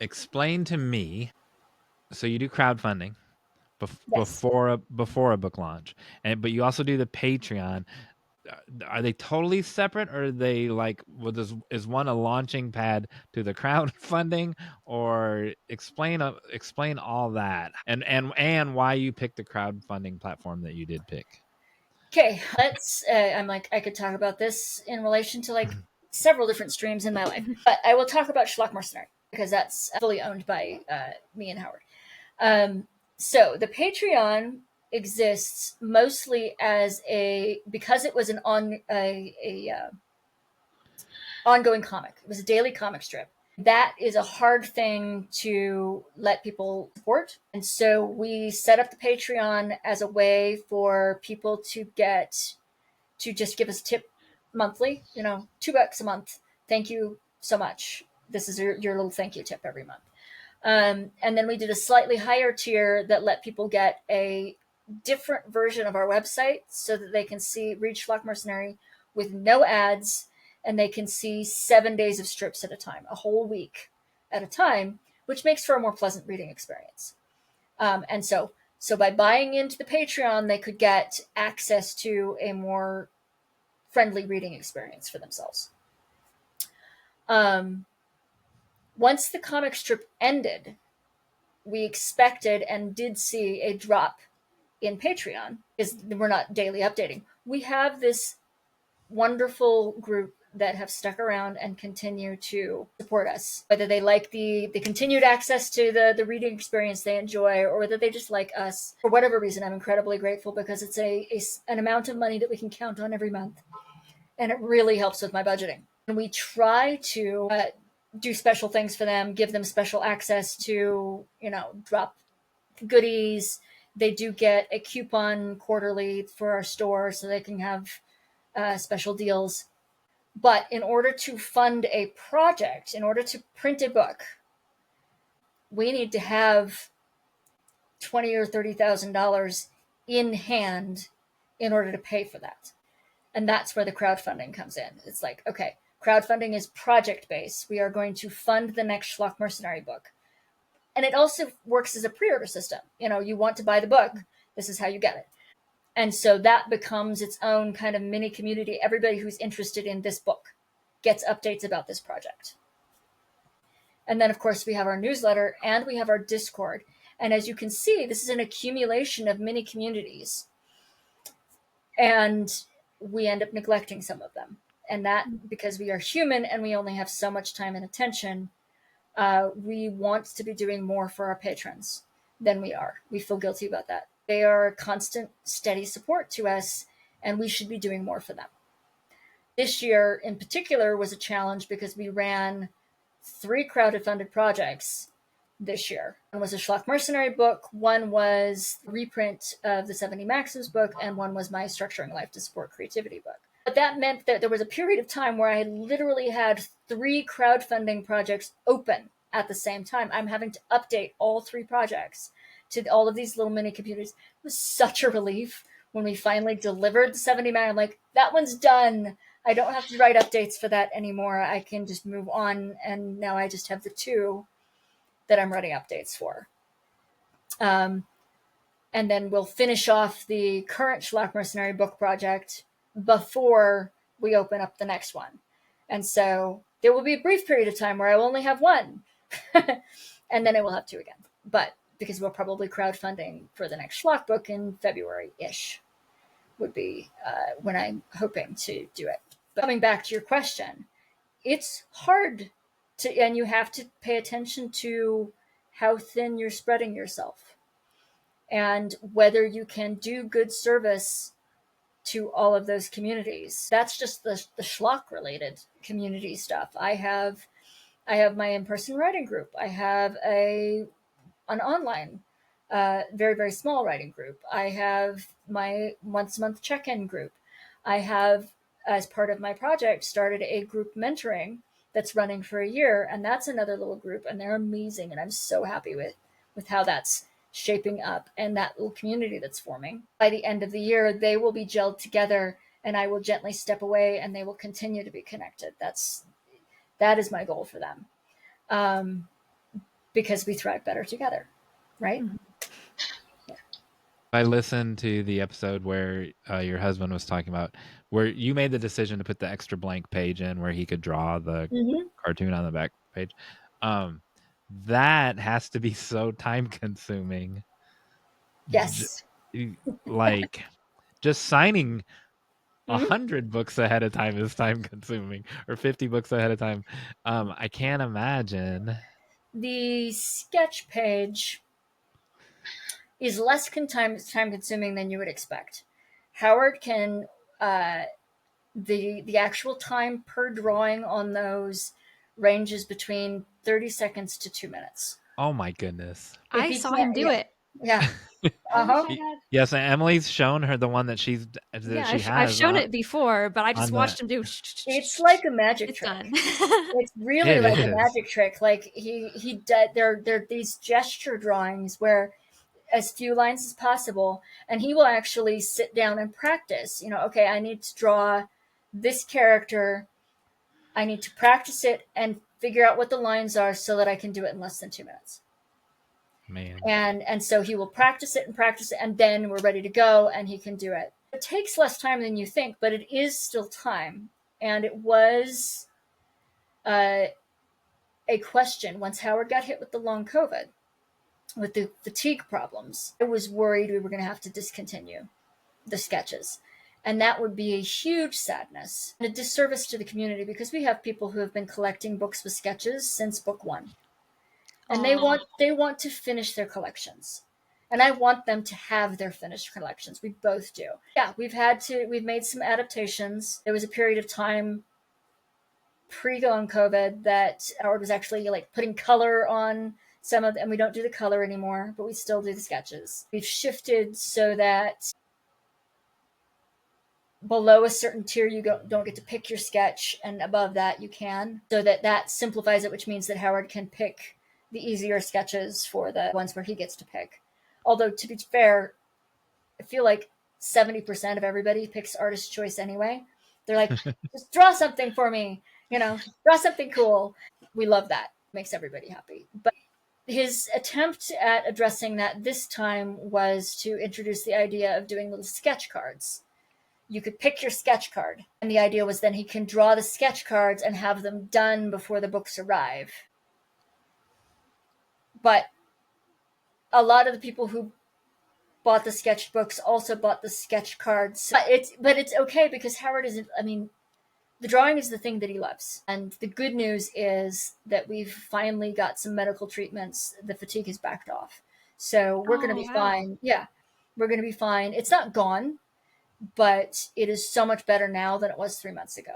Explain to me, so you do crowdfunding Yes. before a book launch, but you also do the Patreon. Are they totally separate, or are they is one a launching pad to the crowdfunding? Or explain all that, and why you picked the crowdfunding platform that you did pick. Okay, let's I could talk about this in relation to several different streams in my life, but I will talk about Schlock Mercenary, because that's fully owned by me and Howard. So the Patreon exists mostly as because it was an ongoing comic. It was a daily comic strip. That is a hard thing to let people support. And so we set up the Patreon as a way for people to just give us a tip monthly, $2 a month. Thank you so much. This is your little thank you tip every month. And then we did a slightly higher tier that let people get a different version of our website, so that they can read Schlock Mercenary with no ads, and they can see 7 days of strips at a time, a whole week at a time, which makes for a more pleasant reading experience. And so by buying into the Patreon, they could get access to a more friendly reading experience for themselves. Once the comic strip ended, we expected and did see a drop in Patreon, because we're not daily updating. We have this wonderful group that have stuck around and continue to support us, whether they like the continued access to the reading experience they enjoy, or whether they just like us. For whatever reason, I'm incredibly grateful, because it's an amount of money that we can count on every month, and it really helps with my budgeting. And we try to do special things for them, give them special access to, drop goodies. They do get a coupon quarterly for our store, so they can have special deals. But in order to fund a project, in order to print a book, we need to have $20,000 or $30,000 in hand in order to pay for that. And that's where the crowdfunding comes in. It's like, okay, crowdfunding is project based. We are going to fund the next Schlock Mercenary book. And it also works as a pre-order system. You want to buy the book, this is how you get it. And so that becomes its own kind of mini community. Everybody who's interested in this book gets updates about this project. And then, of course, we have our newsletter and we have our Discord. And as you can see, this is an accumulation of mini communities. And we end up neglecting some of them. And that, because we are human and we only have so much time and attention, we want to be doing more for our patrons than we are. We feel guilty about that. They are a constant, steady support to us, and we should be doing more for them. This year, in particular, was a challenge because we ran 3 crowdfunded projects this year. One was a Schlock Mercenary book, one was a reprint of the 70 Maxims book, and one was my Structuring Life to Support Creativity book. But that meant that there was a period of time where I literally had 3 crowdfunding projects open at the same time. I'm having to update all 3 projects to all of these little mini computers. It was such a relief when we finally delivered the 70 Mag. I'm like, that one's done. I don't have to write updates for that anymore. I can just move on. And now I just have the 2 that I'm writing updates for. And then we'll finish off the current Schlock Mercenary book project before we open up the next one. And so there will be a brief period of time where I will only have 1. And then I will have 2 again. But because we're probably crowdfunding for the next Schlock book in February-ish would be when I'm hoping to do it. But coming back to your question, it's hard to, and you have to pay attention to how thin you're spreading yourself and whether you can do good service to all of those communities. That's just the Schlock related community stuff. I have my in-person writing group. I have an online, very, very small writing group. I have my once-a-month check-in group. I have, as part of my project, started a group mentoring that's running for a year, and that's another little group, and they're amazing, and I'm so happy with how that's shaping up and that little community that's forming. By the end of the year, they will be gelled together, and I will gently step away, and they will continue to be connected. That is my goal for them, because we thrive better together, right? Mm-hmm. I listened to the episode where your husband was talking about where you made the decision to put the extra blank page in where he could draw the cartoon on the back page. That has to be so time consuming. Yes. Like just signing 100 books ahead of time is time consuming, or 50 books ahead of time. I can't imagine. The sketch page is less time consuming than you would expect. Howard can the actual time per drawing on those ranges between 30 seconds to 2 minutes. Oh my goodness. I saw him do it. Yeah. Oh my God. Yes, Emily's shown her the one that she has. I've shown it before, but I just watched him do. It's like a magic It's trick. done. It's really like a magic trick. Like he did. There are these gesture drawings where as few lines as possible, and he will actually sit down and practice. Okay, I need to draw this character. I need to practice it and figure out what the lines are so that I can do it in less than 2 minutes. Man. And so he will practice it, and then we're ready to go, and he can do it. It takes less time than you think, but it is still time. And it was a question once Howard got hit with the long COVID, with the fatigue problems. I was worried we were going to have to discontinue the sketches. And that would be a huge sadness and a disservice to the community, because we have people who have been collecting books with sketches since book 1. And they want to finish their collections. And I want them to have their finished collections. We both do. Yeah, we've made some adaptations. There was a period of time pre-going COVID that Howard was actually putting color on some of them. We don't do the color anymore, but we still do the sketches. We've shifted so that below a certain tier you don't get to pick your sketch, and above that you can, so that simplifies it, which means that Howard can pick the easier sketches for the ones where he gets to pick. Although, to be fair, I feel like 70% of everybody picks artist choice anyway. They're like, just draw something for me, draw something cool. We love that. Makes everybody happy. But his attempt at addressing that this time was to introduce the idea of doing little sketch cards. You could pick your sketch card, and the idea was then he can draw the sketch cards and have them done before the books arrive. But a lot of the people who bought the sketchbooks also bought the sketch cards. But it's okay, because Howard isn't, the drawing is the thing that he loves. And the good news is that we've finally got some medical treatments. The fatigue has backed off. So we're going to be fine. Yeah, we're going to be fine. It's not gone, but it is so much better now than it was 3 months ago.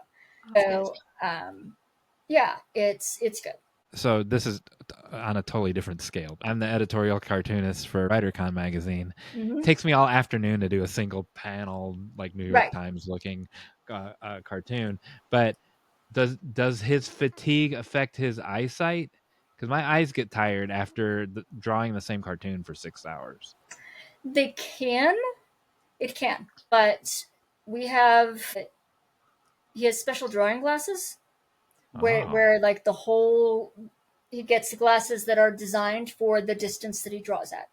So, yeah, it's good. So this is on a totally different scale. I'm the editorial cartoonist for WriterCon magazine. Mhm. It takes me all afternoon to do a single panel, like New York Times looking cartoon. But does his fatigue affect his eyesight? Because my eyes get tired after drawing the same cartoon for 6 hours. They can. It can. But he has special drawing glasses where like the whole, he gets glasses that are designed for the distance that he draws at.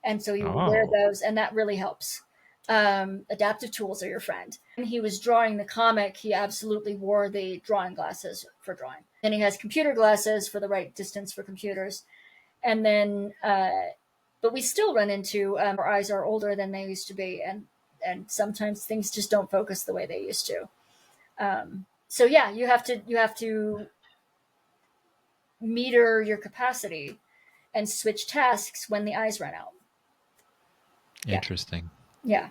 And so you wear those, and that really helps. Adaptive tools are your friend. When he was drawing the comic, he absolutely wore the drawing glasses for drawing. And he has computer glasses for the right distance for computers. And then, but we still run into, our eyes are older than they used to be. And sometimes things just don't focus the way they used to. So yeah, you have to meter your capacity and switch tasks when the eyes run out. Interesting. Yeah.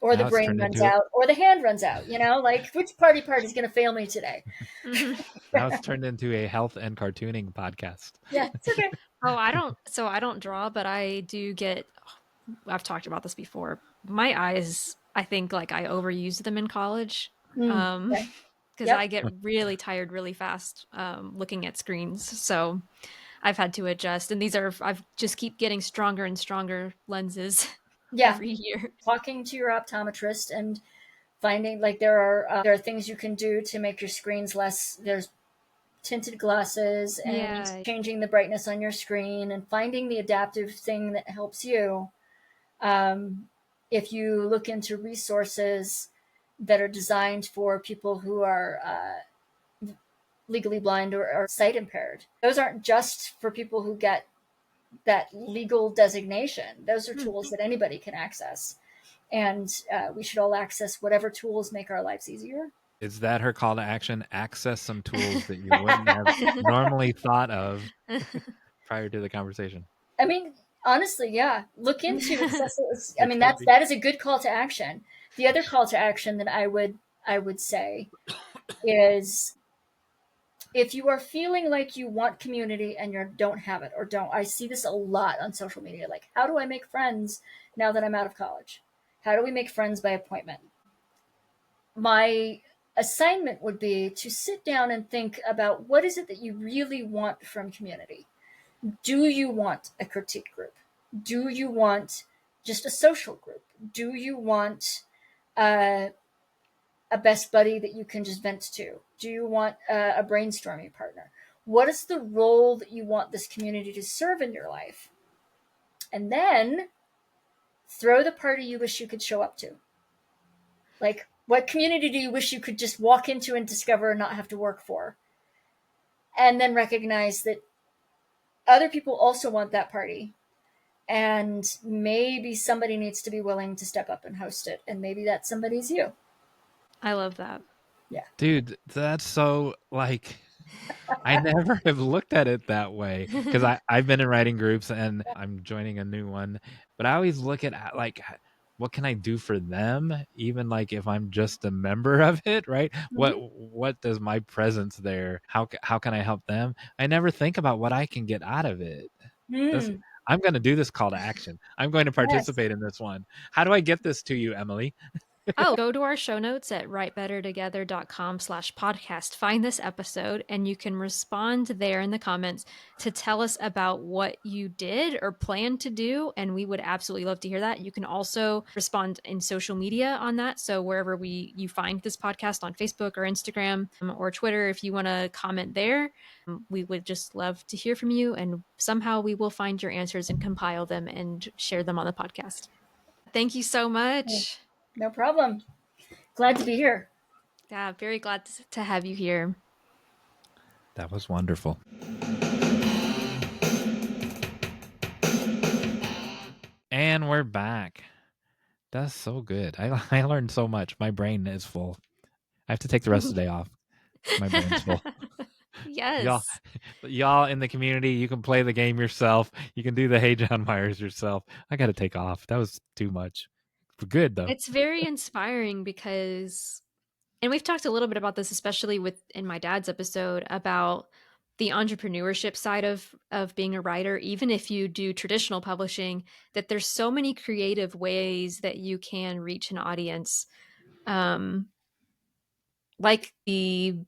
Or the brain runs out, or the hand runs out, like which part is going to fail me today? Now it's turned into a health and cartooning podcast. Yeah, it's okay. I don't draw, but I do get, I've talked about this before. My eyes, I think like I overused them in college. Because I get really tired really fast looking at screens. So I've had to adjust. And I've just keep getting stronger and stronger lenses every year. Talking to your optometrist and finding, like, there are things you can do to make your screens less. There's tinted glasses and changing the brightness on your screen and finding the adaptive thing that helps you. If you look into resources that are designed for people who are legally blind or sight impaired, those aren't just for people who get that legal designation. Those are tools that anybody can access. And we should all access whatever tools make our lives easier. Is that her call to action? Access some tools that you wouldn't have normally thought of prior to the conversation. I mean, honestly, yeah. Look into accessible. I mean, that is a good call to action. The other call to action that I would say is, if you are feeling like you want community and you don't have it, I see this a lot on social media. Like, how do I make friends now that I'm out of college? How do we make friends by appointment? My assignment would be to sit down and think about, what is it that you really want from community? Do you want a critique group? Do you want just a social group? Do you want a best buddy that you can just vent to? Do you want a brainstorming partner? What is the role that you want this community to serve in your life? And then throw the party you wish you could show up to. Like, what community do you wish you could just walk into and discover and not have to work for? And then recognize that other people also want that party. And maybe somebody needs to be willing to step up and host it. And maybe that somebody's you. I love that. Yeah. Dude, that's so, like, I never have looked at it that way, because I've been in writing groups and I'm joining a new one, but I always look at, like, what can I do for them? Even like if I'm just a member of it, right? Mm-hmm. What does my presence there? How can I help them? I never think about what I can get out of it. I'm going to do this call to action. I'm going to participate in this one. How do I get this to you, Emily? Oh, go to our show notes at writebettertogether.com/podcast. Find this episode and you can respond there in the comments to tell us about what you did or plan to do. And we would absolutely love to hear that. You can also respond in social media on that. So wherever you find this podcast on Facebook or Instagram or Twitter, if you want to comment there, we would just love to hear from you. And somehow we will find your answers and compile them and share them on the podcast. Thank you so much. No problem. Glad to be here. Yeah, very glad to have you here. That was wonderful. And we're back. That's so good. I learned so much. My brain is full. I have to take the rest of the day off. My brain's full. Yes. Y'all in the community, you can play the game yourself. You can do the Hey Jon Meyers yourself. I got to take off. That was too much. Good though. It's very inspiring because, and we've talked a little bit about this, especially in my dad's episode, about the entrepreneurship side of being a writer. Even if you do traditional publishing, that there's so many creative ways that you can reach an audience. Like the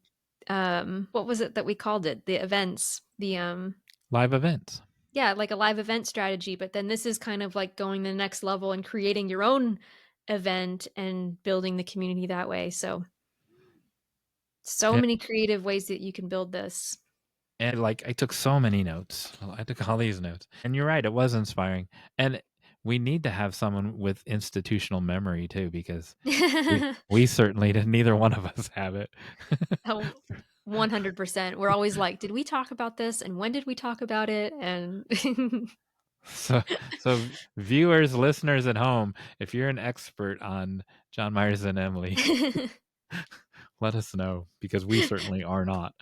what was it that we called it? The events, the live events. Yeah, like a live event strategy, but then this is kind of like going the next level and creating your own event and building the community that way. So many creative ways that you can build this. And like, I took so many notes. I took all these notes. And you're right, it was inspiring. And we need to have someone with institutional memory too, because we certainly didn't. Neither one of us have it. Oh, 100%. We're always like, did we talk about this? And when did we talk about it? And so viewers, listeners at home, if you're an expert on Jon Meyers and Emily, let us know, because we certainly are not.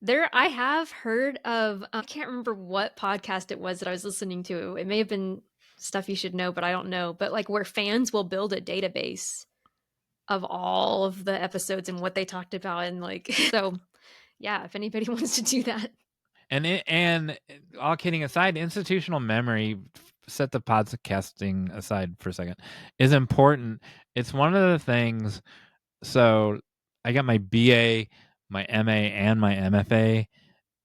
I have heard of, I can't remember what podcast it was that I was listening to. It may have been Stuff You Should Know, but I don't know. But like where fans will build a database of all of the episodes and what they talked about. And like, so yeah, if anybody wants to do that. And all kidding aside, institutional memory, set the podcasting aside for a second, is important. It's one of the things. So I got my BA, my MA, and my MFA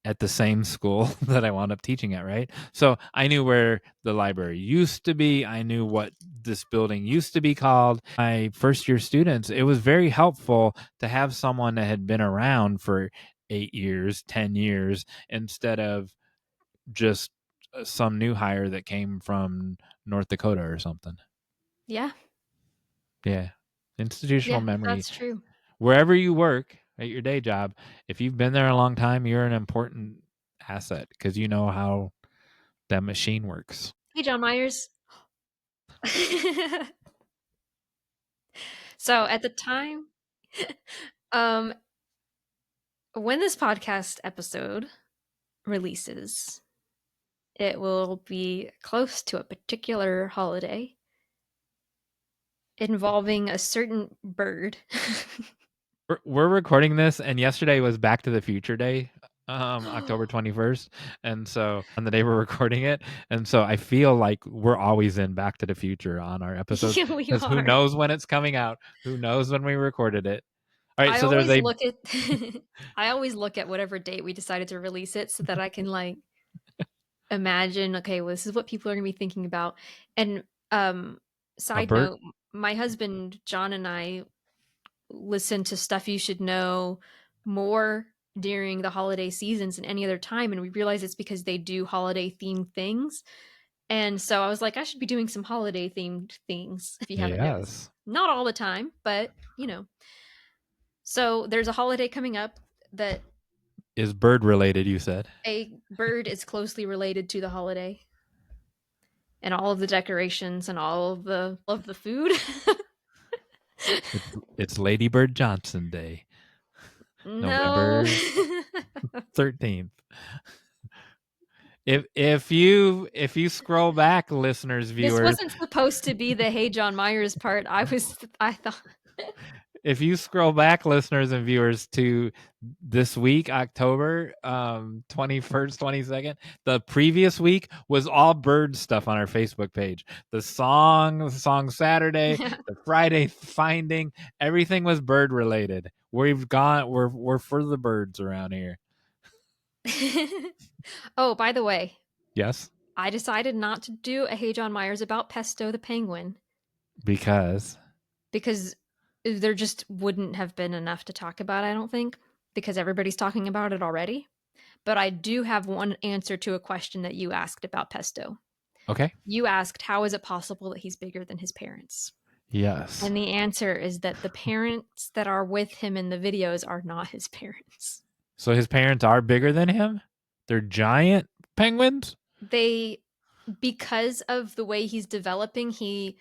at the same school that I wound up teaching at, right? So I knew where the library used to be. I knew what this building used to be called. My first year students, it was very helpful to have someone that had been around for 8 years, 10 years, instead of just some new hire that came from North Dakota or something. Yeah. Yeah. Institutional memory. That's true. Wherever you work at your day job, if you've been there a long time, you're an important asset because you know how that machine works. Hey, Jon Meyers. So at the time, when this podcast episode releases, it will be close to a particular holiday involving a certain bird. We're recording this, and yesterday was Back to the Future Day, October 21st. And so on the day we're recording it, and so I feel like we're always in Back to the Future on our episodes. Yeah, we because are. who knows when it's coming out? Who knows when we recorded it? All right, I so there's I always look at whatever date we decided to release it so that I can like imagine, okay, well, this is what people are gonna be thinking about. And side note, my husband John and I listen to Stuff You Should Know more during the holiday seasons than any other time, and we realize it's because they do holiday themed things. And so I was like, I should be doing some holiday themed things, if you haven't noticed. Not all the time, but you know. So there's a holiday coming up that is bird related, you said. A bird is closely related to the holiday. And all of the decorations and all of the food. It's Lady Bird Johnson Day. No. November 13th. If you scroll back, listeners, viewers, this wasn't supposed to be the Hey Jon Meyers part. I thought if you scroll back, listeners and viewers, to this week, October 21st, 22nd, the previous week was all bird stuff on our Facebook page. The song Saturday, the Friday finding, everything was bird related. We're for the birds around here. Oh, by the way, Yes, I decided not to do a Hey Jon Meyers about Pesto the penguin because there just wouldn't have been enough to talk about, I don't think, because everybody's talking about it already. But I do have one answer to a question that you asked about Pesto. okay. You asked, how is it possible that he's bigger than his parents? Yes. And the answer is that the parents that are with him in the videos are not his parents. So his parents are bigger than him? They're giant penguins? Because of the way he's developing, he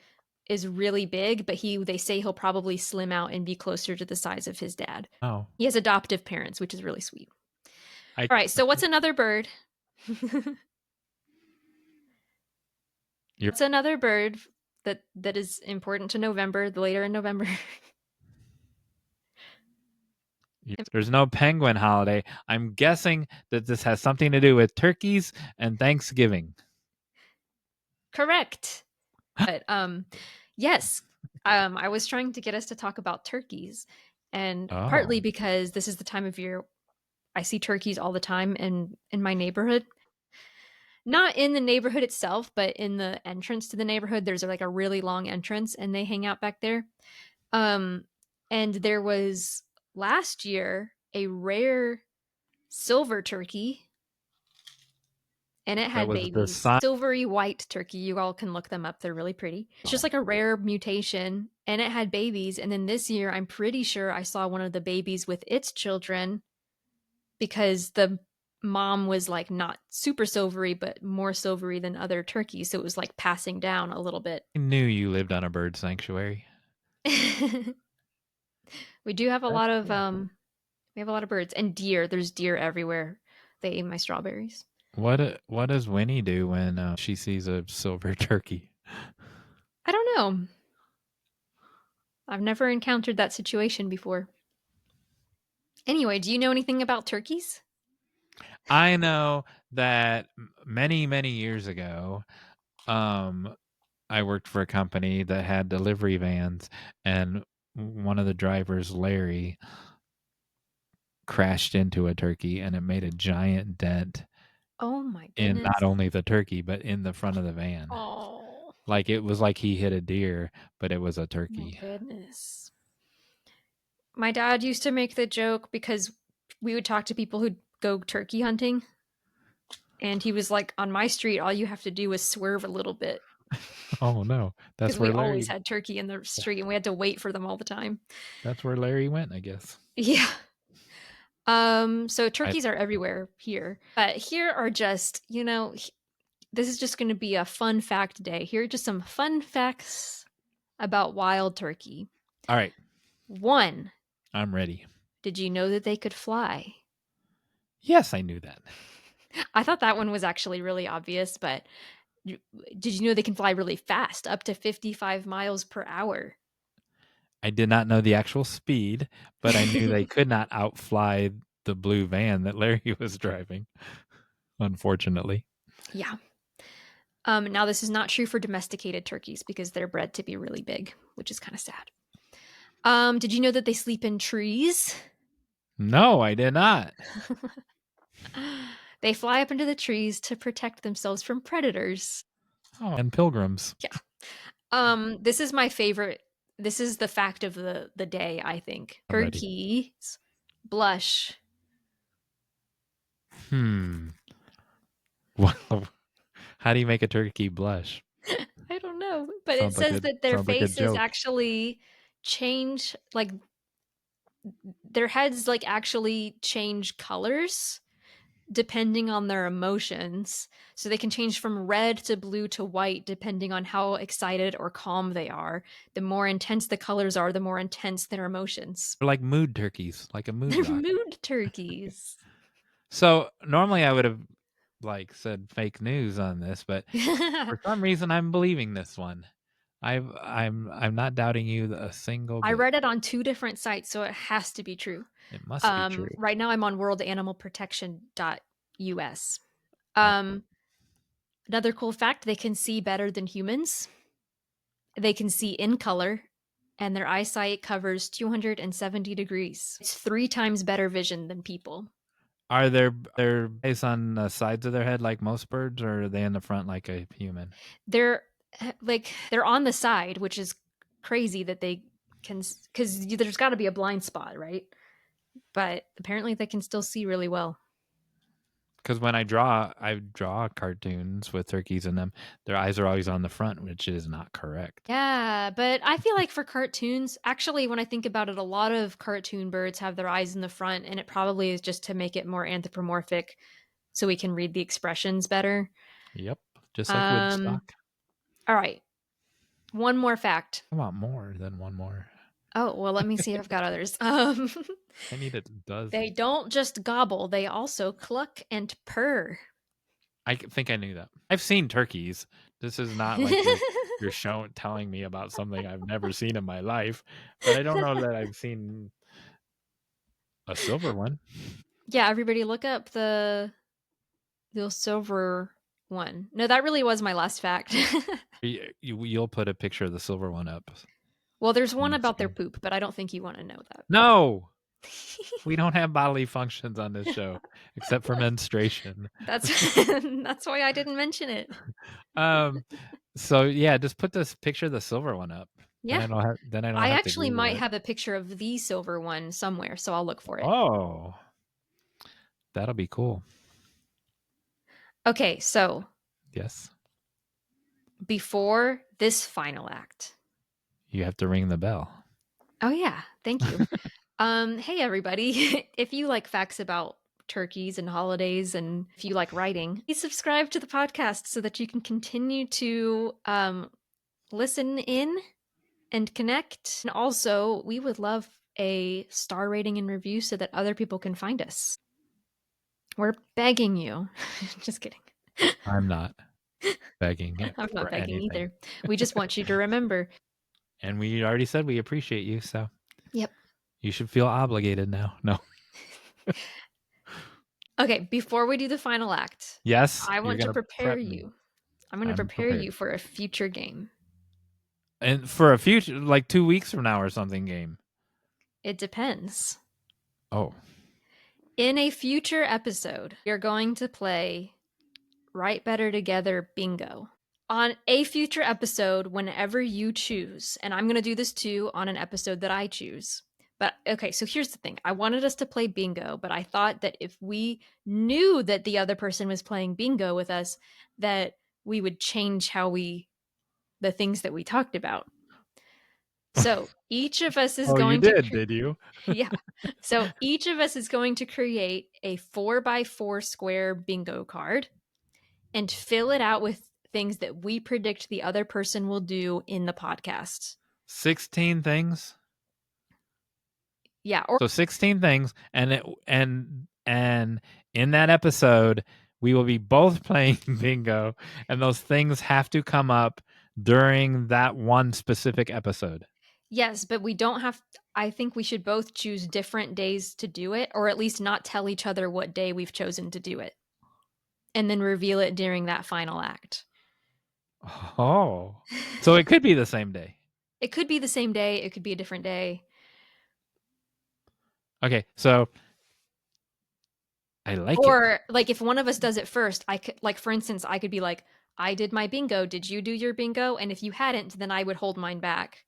is really big, but they say he'll probably slim out and be closer to the size of his dad. Oh. He has adoptive parents, which is really sweet. All right, so what's another bird? What's another bird that is important to November, later in November? There's no penguin holiday. I'm guessing that this has something to do with turkeys and Thanksgiving. Correct. But yes, I was trying to get us to talk about turkeys, and partly because this is the time of year I see turkeys all the time in my neighborhood. Not in the neighborhood itself, but in the entrance to the neighborhood. There's like a really long entrance, and they hang out back there. And there was last year a rare silver turkey, and it had babies. Silvery white turkey. You all can look them up. They're really pretty. It's just like a rare mutation, and it had babies. And then this year, I'm pretty sure I saw one of the babies with its children, because the mom was like not super silvery, but more silvery than other turkeys. So it was like passing down a little bit. I knew you lived on a bird sanctuary. We do have a lot of birds and deer. There's deer everywhere. They ate my strawberries. What does Winnie do when she sees a silver turkey? I don't know. I've never encountered that situation before. Anyway, do you know anything about turkeys? I know that many, many years ago, I worked for a company that had delivery vans, and one of the drivers, Larry, crashed into a turkey, and it made a giant dent. Oh my goodness. In not only the turkey, but in the front of the van. Oh. Like it was like he hit a deer, but it was a turkey. Oh my goodness. My dad used to make the joke, because we would talk to people who'd go turkey hunting, and he was like, on my street, all you have to do is swerve a little bit. Oh no, that's where we Larry always had turkey in the street, and we had to wait for them all the time. That's where Larry went, I guess. Yeah. So turkeys are everywhere here, but here are just, this is just going to be a fun fact day. Here are just some fun facts about wild turkey. All right. 1. I'm ready. Did you know that they could fly? Yes, I knew that. I thought that one was actually really obvious, but did you know they can fly really fast, up to 55 miles per hour? I did not know the actual speed, but I knew they could not outfly the blue van that Larry was driving, unfortunately. Yeah. Now, this is not true for domesticated turkeys, because they're bred to be really big, which is kind of sad. Did you know that they sleep in trees? No, I did not. They fly up into the trees to protect themselves from predators. Oh, and pilgrims. Yeah. This is my favorite. This is the fact of the day, I think. Turkeys blush. Well, how do you make a turkey blush? I don't know, but it says that their faces actually change, like their heads like actually change colors depending on their emotions. So they can change from red to blue to white depending on how excited or calm they are. The more intense the colors are, the more intense their emotions. They're like mood turkeys, like a mood rock. They're mood turkeys. So normally I would have said fake news on this, but for some reason I'm believing this one. I'm not doubting you a single bit. I read it on 2 different sites, so it has to be true. It must be true. Right now I'm on worldanimalprotection.us. Another cool fact, they can see better than humans. They can see in color, and their eyesight covers 270 degrees. It's 3 times better vision than people. Are their eyes on the sides of their head like most birds, or are they in the front like a human? They're on the side, which is crazy that they can, because there's got to be a blind spot, right? But apparently they can still see really well. Because when I draw cartoons with turkeys in them. Their eyes are always on the front, which is not correct. Yeah, but I feel like for cartoons, actually, when I think about it, a lot of cartoon birds have their eyes in the front, and it probably is just to make it more anthropomorphic so we can read the expressions better. Yep, just like Woodstock. All right. One more fact. I want more than one more. Oh, well, let me see if I've got others. I need a dozen. They don't just gobble, they also cluck and purr. I think I knew that. I've seen turkeys. This is not like you're telling me about something I've never seen in my life, but I don't know that I've seen a silver one. Yeah, everybody look up the silver one. No, that really was my last fact. You'll put a picture of the silver one up. Well, there's one about their poop, but I don't think you want to know that. No. We don't have bodily functions on this show except for menstruation. That's why I didn't mention it. So yeah, just put this picture of the silver one up. Yeah. Then I don't I have actually to might have a picture of the silver one somewhere, so I'll look for it. Oh. That'll be cool. Okay, so yes. Before this final act, you have to ring the bell. Oh yeah, thank you. Hey everybody, if you like facts about turkeys and holidays, and if you like writing, please subscribe to the podcast so that you can continue to listen in and connect. And also, we would love a star rating and review so that other people can find us. We're begging you. Just kidding. I'm not begging. I'm not begging anything. either. We just want you to remember. And we already said we appreciate you, so. Yep. You should feel obligated now. No. Okay, before we do the final act, yes, I want to prepare you. I'm going to prepare you for a future game. And for a future, like 2 weeks from now or something game? It depends. Oh. In a future episode, you're going to play Write Better Together Bingo. On a future episode, whenever you choose, and I'm going to do this too on an episode that I choose. But okay, so here's the thing. I wanted us to play bingo, but I thought that if we knew that the other person was playing bingo with us, that we would change the things that we talked about. So each of us is going to... did you? Yeah. So each of us is going to create a 4x4 square bingo card and fill it out with things that we predict the other person will do in the podcast. 16 things? Yeah. So 16 things, and in that episode, we will be both playing bingo, and those things have to come up during that one specific episode. Yes, but we don't have... I think we should both choose different days to do it, or at least not tell each other what day we've chosen to do it. And then reveal it during that final act. Oh. So it could be the same day. It could be the same day. It could be a different day. Okay, so I like or, it. Like, if one of us does it first, I could, like, for instance, I could be like, I did my bingo. Did you do your bingo? And if you hadn't, then I would hold mine back.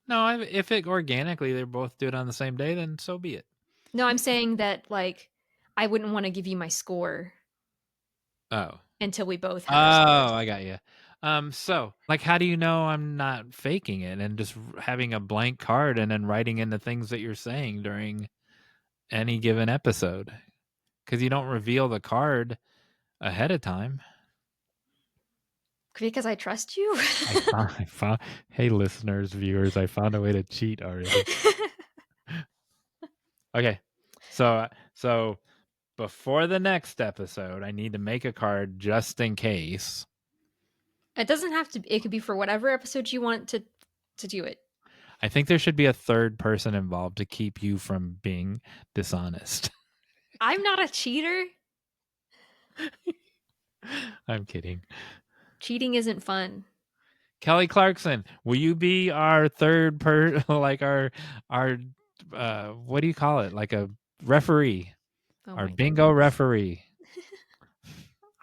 No, if it organically they both do it on the same day, then so be it. No, I'm saying that, like, I wouldn't want to give you my score. Oh. Until we both have our scores. I got you. So, like, how do you know I'm not faking it and just having a blank card and then writing in the things that you're saying during any given episode? Because you don't reveal the card ahead of time. Because I trust you. I found. Hey, listeners, viewers, I found a way to cheat already. Okay, so before the next episode, I need to make a card just in case. It doesn't have to. It could be for whatever episode you want to do it. I think there should be a third person involved to keep you from being dishonest. I'm not a cheater. I'm kidding. Cheating isn't fun. Kelly Clarkson, will you be our third like our what do you call it? Like a referee. Oh Our my bingo goodness. referee.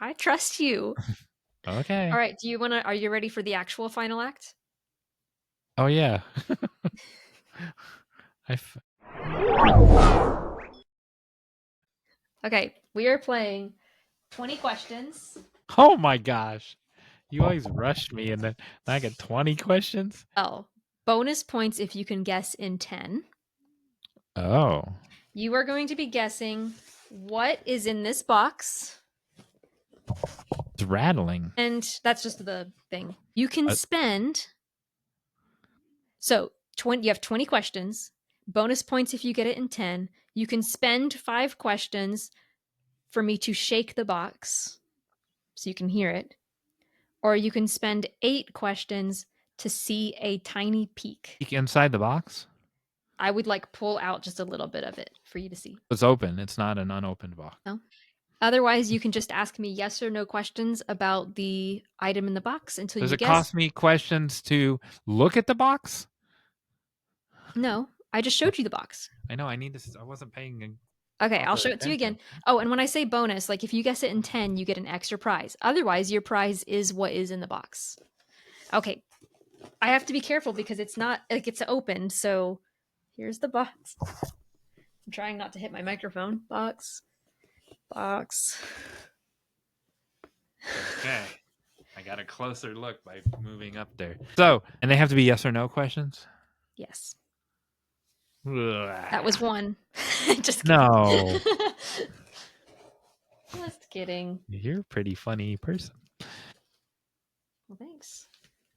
I trust you. Okay. All right. Are you ready for the actual final act? Oh yeah. Okay. We are playing 20 questions. Oh my gosh. You always rush me and then I get 20 questions. Oh, bonus points if you can guess in 10. Oh. You are going to be guessing what is in this box. It's rattling. And that's just the thing. You can spend. So you have 20 questions. Bonus points if you get it in 10. You can spend 5 questions for me to shake the box so you can hear it. Or you can spend 8 questions to see a tiny peek. Peek inside the box? I would like pull out just a little bit of it for you to see. It's open. It's not an unopened box. No. Otherwise, you can just ask me yes or no questions about the item in the box until Does you it guess. cost me questions to look at the box? No, I just showed you the box. I know. I need to. I wasn't paying. Okay, I'll show it to you again. Oh, and when I say bonus, like if you guess it in 10, you get an extra prize. Otherwise, your prize is what is in the box. Okay. I have to be careful because it's not like it's open. So here's the box. I'm trying not to hit my microphone. Box. Okay. I got a closer look by moving up there. So, and they have to be yes or no questions? Yes. Ugh. That was one. Just kidding. No. Just kidding. You're a pretty funny person. Well, thanks.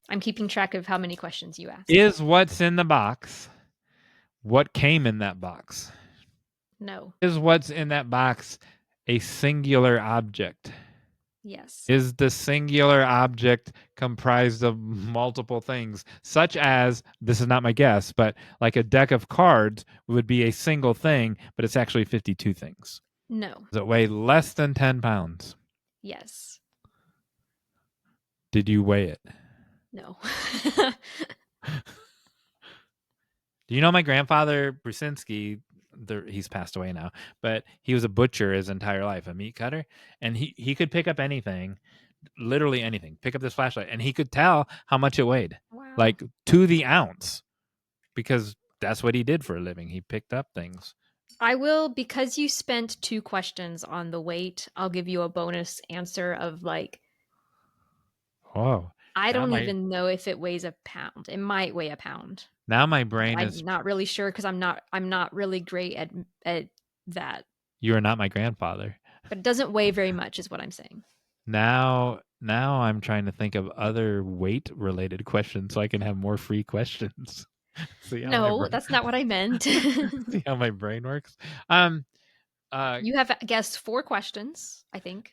I'm keeping track of how many questions you asked. Is what's in the box what came in that box? No. Is what's in that box a singular object? Yes. Is the singular object comprised of multiple things, such as, this is not my guess, but like a deck of cards would be a single thing, but it's actually 52 things? No. Does it weigh less than 10 pounds? Yes. Did you weigh it? No. Do you know my grandfather, Brzezinski? He's passed away now, but he was a butcher his entire life, a meat cutter, and he could pick up anything, literally anything. Pick up this flashlight, and he could tell how much it weighed, Wow. like to the ounce, because that's what he did for a living. He picked up things. I will, because you spent 2 questions on the weight, I'll give you a bonus answer of like, Whoa. I don't even know if it weighs a pound. It might weigh a pound. Now my brain I'm is not really sure because I'm not really great at that. You are not my grandfather. But it doesn't weigh very much is what I'm saying. Now I'm trying to think of other weight related questions so I can have more free questions. No, that's not what I meant. See how my brain works? You have guessed 4 questions, I think.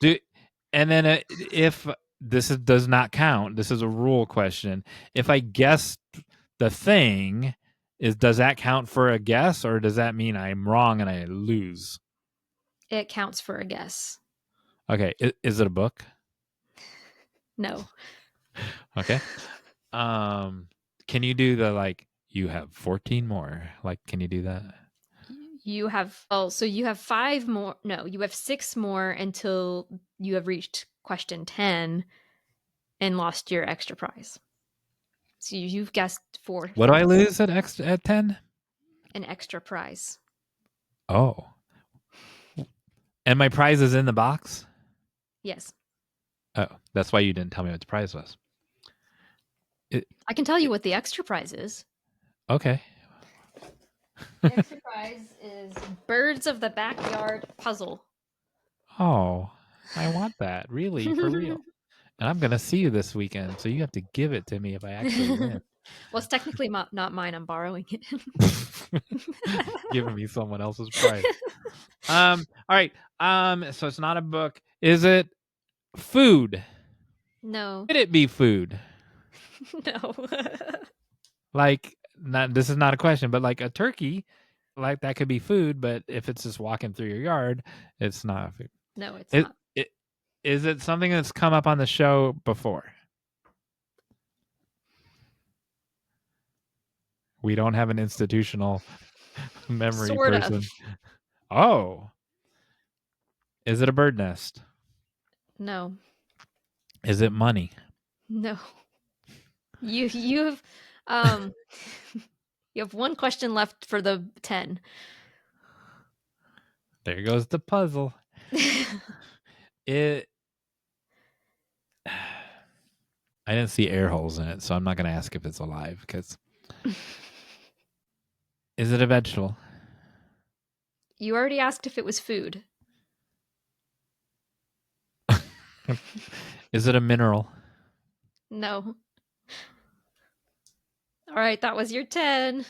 And then if this does not count, this is a rule question. If I guess the thing, does that count for a guess, or does that mean I'm wrong and I lose? It counts for a guess. Okay. Is it a book? No. Okay. Can you do the you have 14 more? Can you do that? You have so you have 5 more. No, you have 6 more until you have reached question 10 and lost your extra prize. So you've guessed 4. What do I lose at 10? An extra prize. Oh. And my prize is in the box? Yes. Oh, that's why you didn't tell me what the prize was. I can tell you what the extra prize is. Okay. The extra prize is Birds of the Backyard puzzle. Oh, I want that. Really, for real. And I'm going to see you this weekend, so you have to give it to me if I actually win. Well, it's technically not mine. I'm borrowing it. Giving me someone else's prize. All right. So it's not a book. Is it food? No. Could it be food? No. Like, this is not a question, but like a turkey, like that could be food, but if it's just walking through your yard, it's not food. No, it's not. Is it something that's come up on the show before? We don't have an institutional memory Sort person. of. Oh. Is it a bird nest? No. Is it money? No. You have you have one question left for the 10. There goes the puzzle. It I didn't see air holes in it, so I'm not going to ask if it's alive because is it a vegetable? You already asked if it was food. Is it a mineral? No. All right, that was your 10.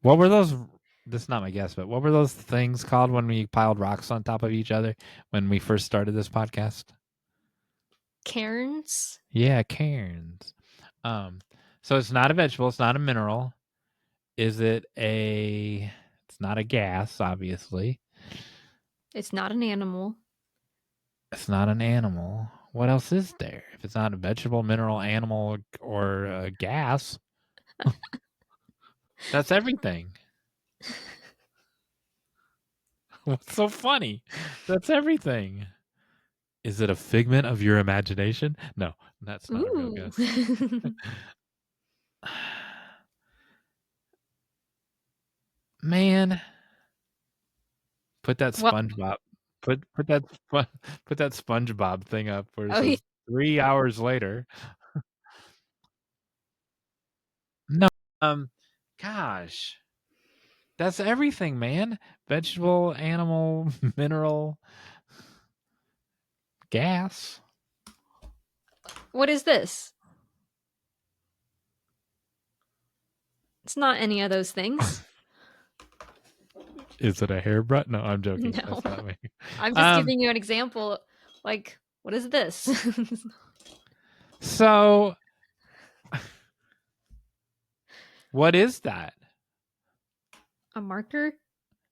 What were those? This is not my guess, but what were those things called when we piled rocks on top of each other when we first started this podcast? Cairns? Yeah, cairns. So it's not a vegetable. It's not a mineral. Is it a? It's not a gas, obviously. It's not an animal. It's not an animal. What else is there? If it's not a vegetable, mineral, animal, or a gas, that's everything. What's so funny? That's everything. Is it a figment of your imagination? No, that's not a real guess. Man, put that Well- SpongeBob. Put that SpongeBob thing up where it Oh, says 3 hours later. No, gosh, that's everything, man. Vegetable, animal, mineral, gas. What is this? It's not any of those things. Is it a hairbrush? No, I'm joking. No. That's not me. I'm just giving you an example. Like, what is this? So, what is that? A marker?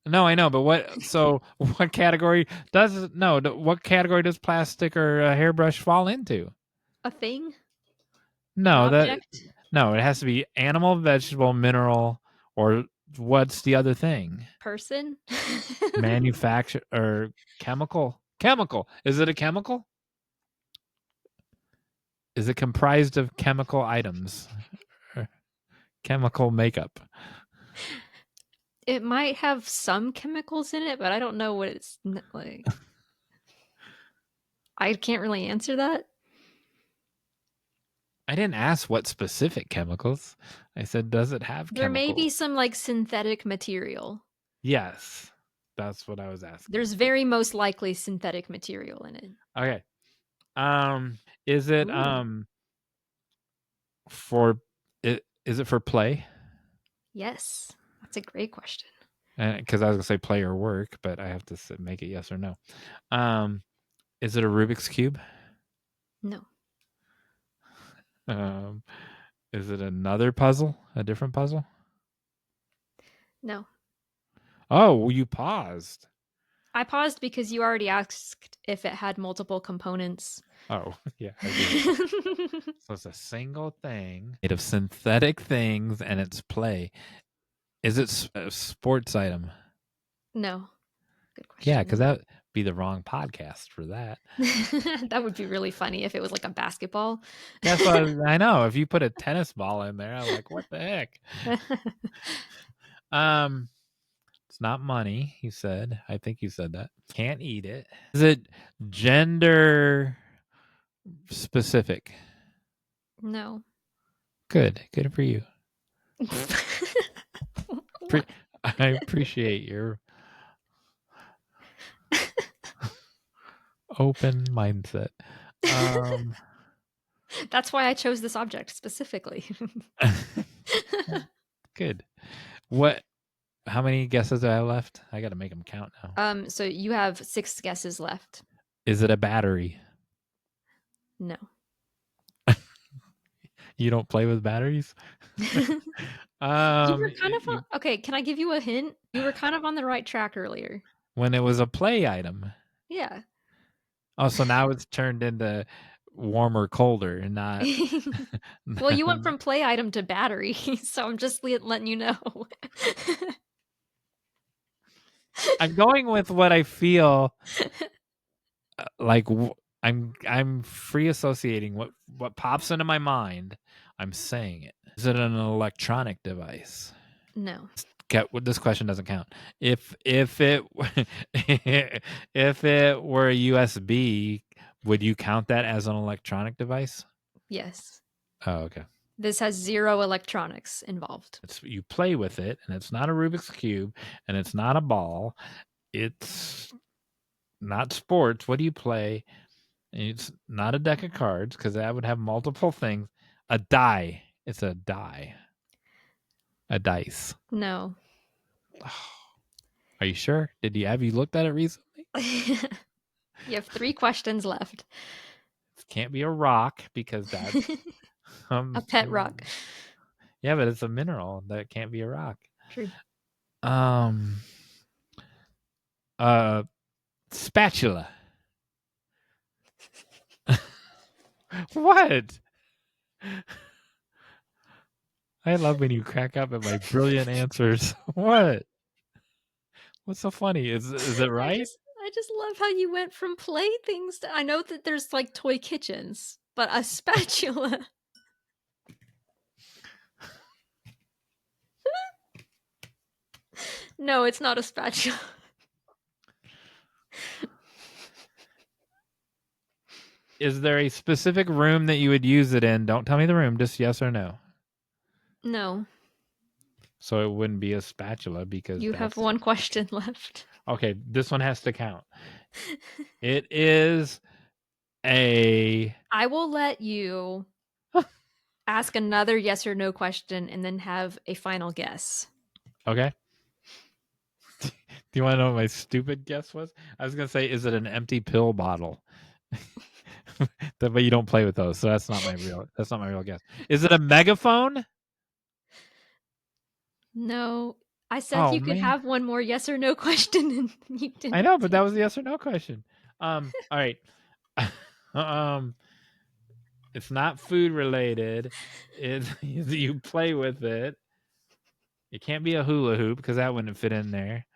No, I know, but what? So, what category does no? What category does plastic or a hairbrush fall into? A thing? No, Object? no. It has to be animal, vegetable, mineral, or what's the other thing? Person? Manufacture or chemical? Chemical. Is it a chemical? Is it comprised of chemical items? Chemical makeup? It might have some chemicals in it, but I don't know what it's like. I can't really answer that. I didn't ask what specific chemicals. I said, does it have There may be chemicals? some like synthetic material. Yes, that's what I was asking. There's very most likely synthetic material in it. Okay. Is it Ooh. for it? Is it for play? Yes, that's a great question. Because I was gonna say play or work, but I have to make it yes or no. Is it a Rubik's cube? No. Is it another puzzle? A different puzzle? No. Oh, well, you paused. I paused because you already asked if it had multiple components. Oh, yeah. I did. So it's a single thing made of synthetic things, and it's play. Is it a sports item? No. Good question. Yeah, because that would be the wrong podcast for that. That would be really funny if it was like a basketball. That's what I know. If you put a tennis ball in there, I'm like, what the heck? It's not money, you said. I think you said that. Can't eat it. Is it gender specific? No. Good for you. I appreciate your open mindset. That's why I chose this object specifically. Good. What? How many guesses do I have left? I got to make them count now. So you have 6 guesses left. Is it a battery? No. You don't play with batteries? You were kind of okay, can I give you a hint? You were kind of on the right track earlier. When it was a play item. Yeah. Oh, so now it's turned into warmer, colder, and not. Well, you went from play item to battery, so I'm just letting you know. I'm going with what I feel like. I'm free associating what pops into my mind. I'm saying it. Is it an electronic device? No. This question doesn't count. If it if it were a USB, would you count that as an electronic device? Yes. Oh, okay. This has 0 electronics involved. You play with it, and it's not a Rubik's Cube, and it's not a ball. It's not sports. What do you play? It's not a deck of cards, because that would have multiple things. A die. It's a die. A dice. No. Are you sure? Have you looked at it recently? You have 3 questions left. It can't be a rock, because that's a pet rock. Yeah, but it's a mineral. That can't be a rock. True. Spatula. What? I love when you crack up at my brilliant answers. What? What's so funny? Is it right? I just love how you went from playthings to, I know that there's like toy kitchens, but a spatula. No, it's not a spatula. Is there a specific room that you would use it in? Don't tell me the room, just yes or no. No. So it wouldn't be a spatula because you have 1 question left. Okay, this one has to count. It is a... I will let you ask another yes or no question and then have a final guess. Okay. Do you want to know what my stupid guess was? I was going to say, is it an empty pill bottle? But you don't play with those, so that's not my real guess. Is it a megaphone? No. I said you could have 1 more yes or no question and you didn't. I know, but that was the yes or no question. All right. It's not food related. You play with it. It can't be a hula hoop because that wouldn't fit in there.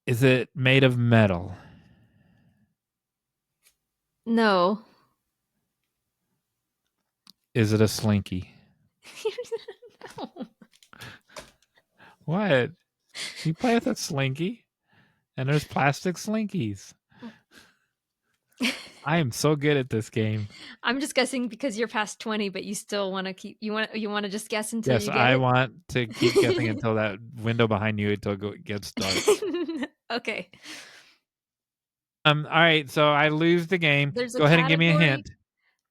Is it made of metal? No. Is it a slinky? No. What? You play with a slinky? And there's plastic slinkies. I am so good at this game. I'm just guessing because you're past 20, but you still want to keep. You want to just guess until yes, you get I it? want to keep guessing until that window behind you gets dark. Okay. All right, so I lose the game. Go ahead and give me a hint.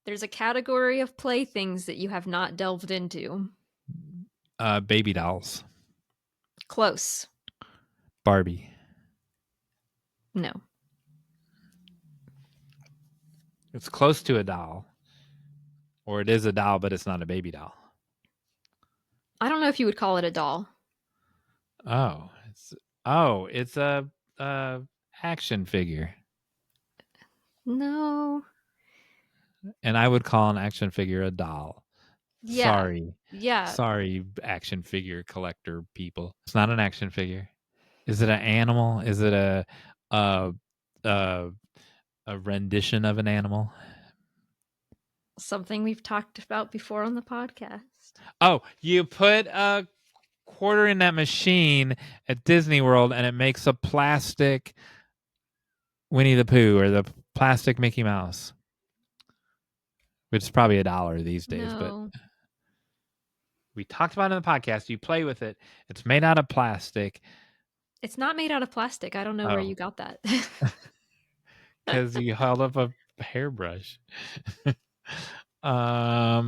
There's a category of playthings that you have not delved into. Baby dolls. Close. Barbie. No. It's close to a doll. Or it is a doll, but it's not a baby doll. I don't know if you would call it a doll. It's a action figure. No. And I would call an action figure a doll. Yeah. Sorry. Yeah. Sorry, action figure collector people. It's not an action figure. Is it an animal? Is it a rendition of an animal? Something we've talked about before on the podcast. Oh, you put a quarter in that machine at Disney World and it makes a plastic Winnie the Pooh or the plastic Mickey Mouse. Which is probably $1 these days, No. but we talked about it in the podcast. You play with it. It's made out of plastic. It's not made out of plastic. I don't know where you got that. Because you held up a hairbrush. I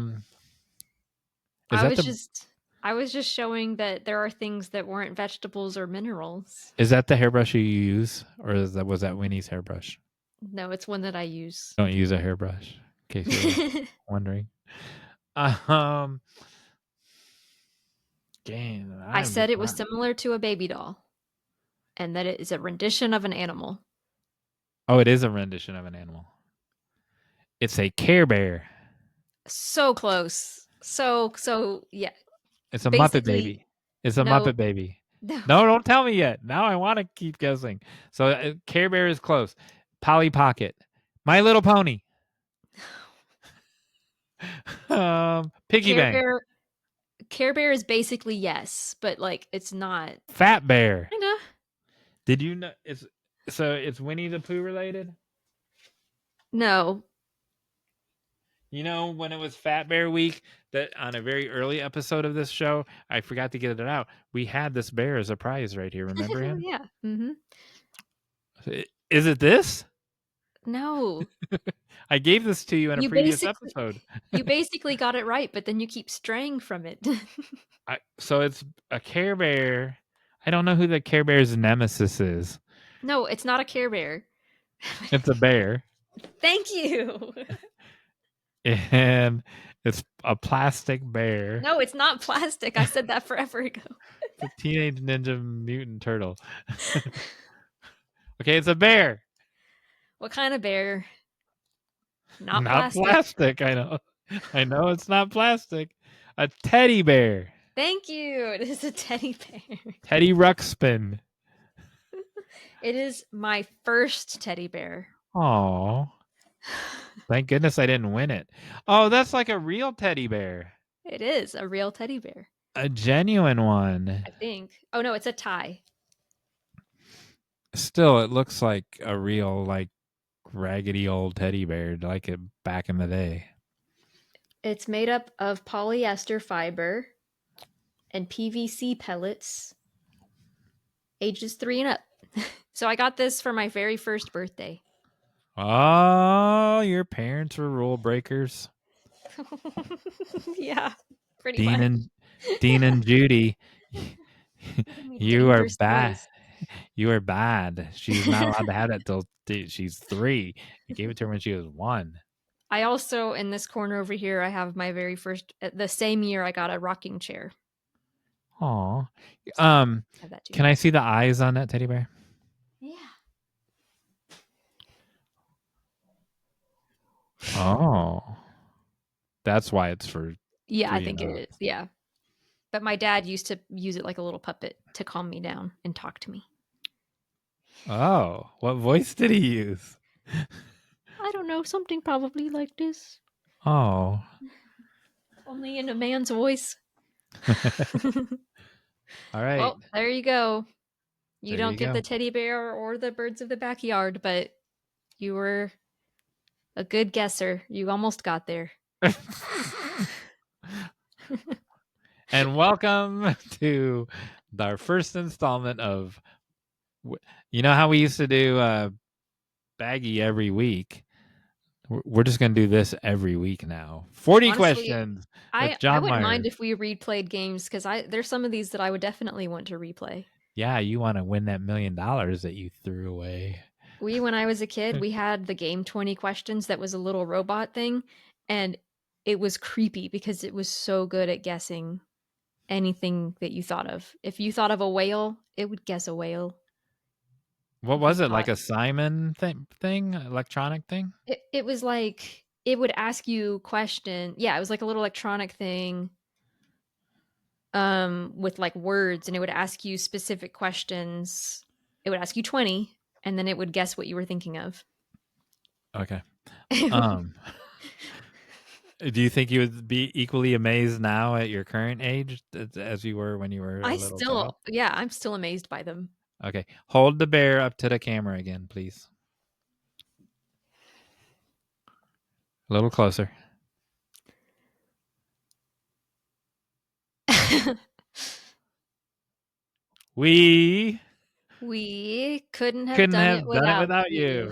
was just showing that there are things that weren't vegetables or minerals. Is that the hairbrush you use, or was that Winnie's hairbrush? No, it's one that I use. Don't use a hairbrush, in case you're wondering. Dang, I said it was similar to a baby doll, and that it is a rendition of an animal. Oh, it is a rendition of an animal. It's a Care Bear. So close. So yeah. It's a Basically, Muppet Baby. It's a no. Muppet Baby. No. No, don't tell me yet. Now I want to keep guessing. So Care Bear is close. Polly Pocket. My Little Pony. Piggy Bank. Care Bear is basically yes, but like it's not. Fat Bear. Kinda. Did you know it's Winnie the Pooh related? No. You know, when it was Fat Bear Week, that on a very early episode of this show, I forgot to get it out. We had this bear as a prize right here. Remember him? Yeah. Mm-hmm. Is it this? No. I gave this to you in a previous episode. You basically got it right, but then you keep straying from it. So it's a Care Bear. I don't know who the Care Bear's nemesis is. No, it's not a Care Bear. It's a bear. Thank you. And it's a plastic bear. No, it's not plastic. I said that forever ago. It's a Teenage Ninja Mutant Turtle. Okay, it's a bear. What kind of bear? Not plastic. I know it's not plastic. A teddy bear. Thank you. It is a teddy bear. Teddy Ruxpin. It is my first teddy bear. Oh. Thank goodness I didn't win it. Oh, that's like a real teddy bear. It is a real teddy bear. A genuine one. I think. Oh no, it's a tie. Still, it looks like a real, like, raggedy old teddy bear, like it back in the day. It's made up of polyester fiber and PVC pellets, ages 3 and up. So I got this for my very first birthday. Oh, your parents were rule breakers. Yeah, pretty much. Dean and Judy, you are bad. You are bad. She's not allowed to have it till she's 3. You gave it to her when she was 1. I also, in this corner over here, I have my very first, the same year I got a rocking chair. Aw. Can I see the eyes on that teddy bear? Yeah. Oh. That's why it's for... Yeah, I think it is. Yeah. But my dad used to use it like a little puppet to calm me down and talk to me. Oh, what voice did he use? I don't know, something probably like this. Oh. Only in a man's voice. All right. Well, there you go. You don't get the teddy bear or the birds of the backyard, but you were a good guesser. You almost got there. And welcome to our first installment of, you know how we used to do Baggy every week? We're just going to do this every week now. 40 Honestly, questions I Jon wouldn't Meyers. mind if we replayed games, because there's some of these that I would definitely want to replay. Yeah, you want to win that $1 million that you threw away. When I was a kid, we had the game 20 questions that was a little robot thing, and it was creepy because it was so good at guessing anything that you thought of. If you thought of a whale, it would guess a whale. What was it? Like a Simon thing? Electronic thing? It was like, it would ask you question. Yeah, it was like a little electronic thing with like words, and it would ask you specific questions. It would ask you 20, and then it would guess what you were thinking of. Okay. Do you think you would be equally amazed now at your current age as you were when you were a little child? Yeah, I'm still amazed by them. Okay. Hold the bear up to the camera again, please. A little closer. We couldn't have done it without you.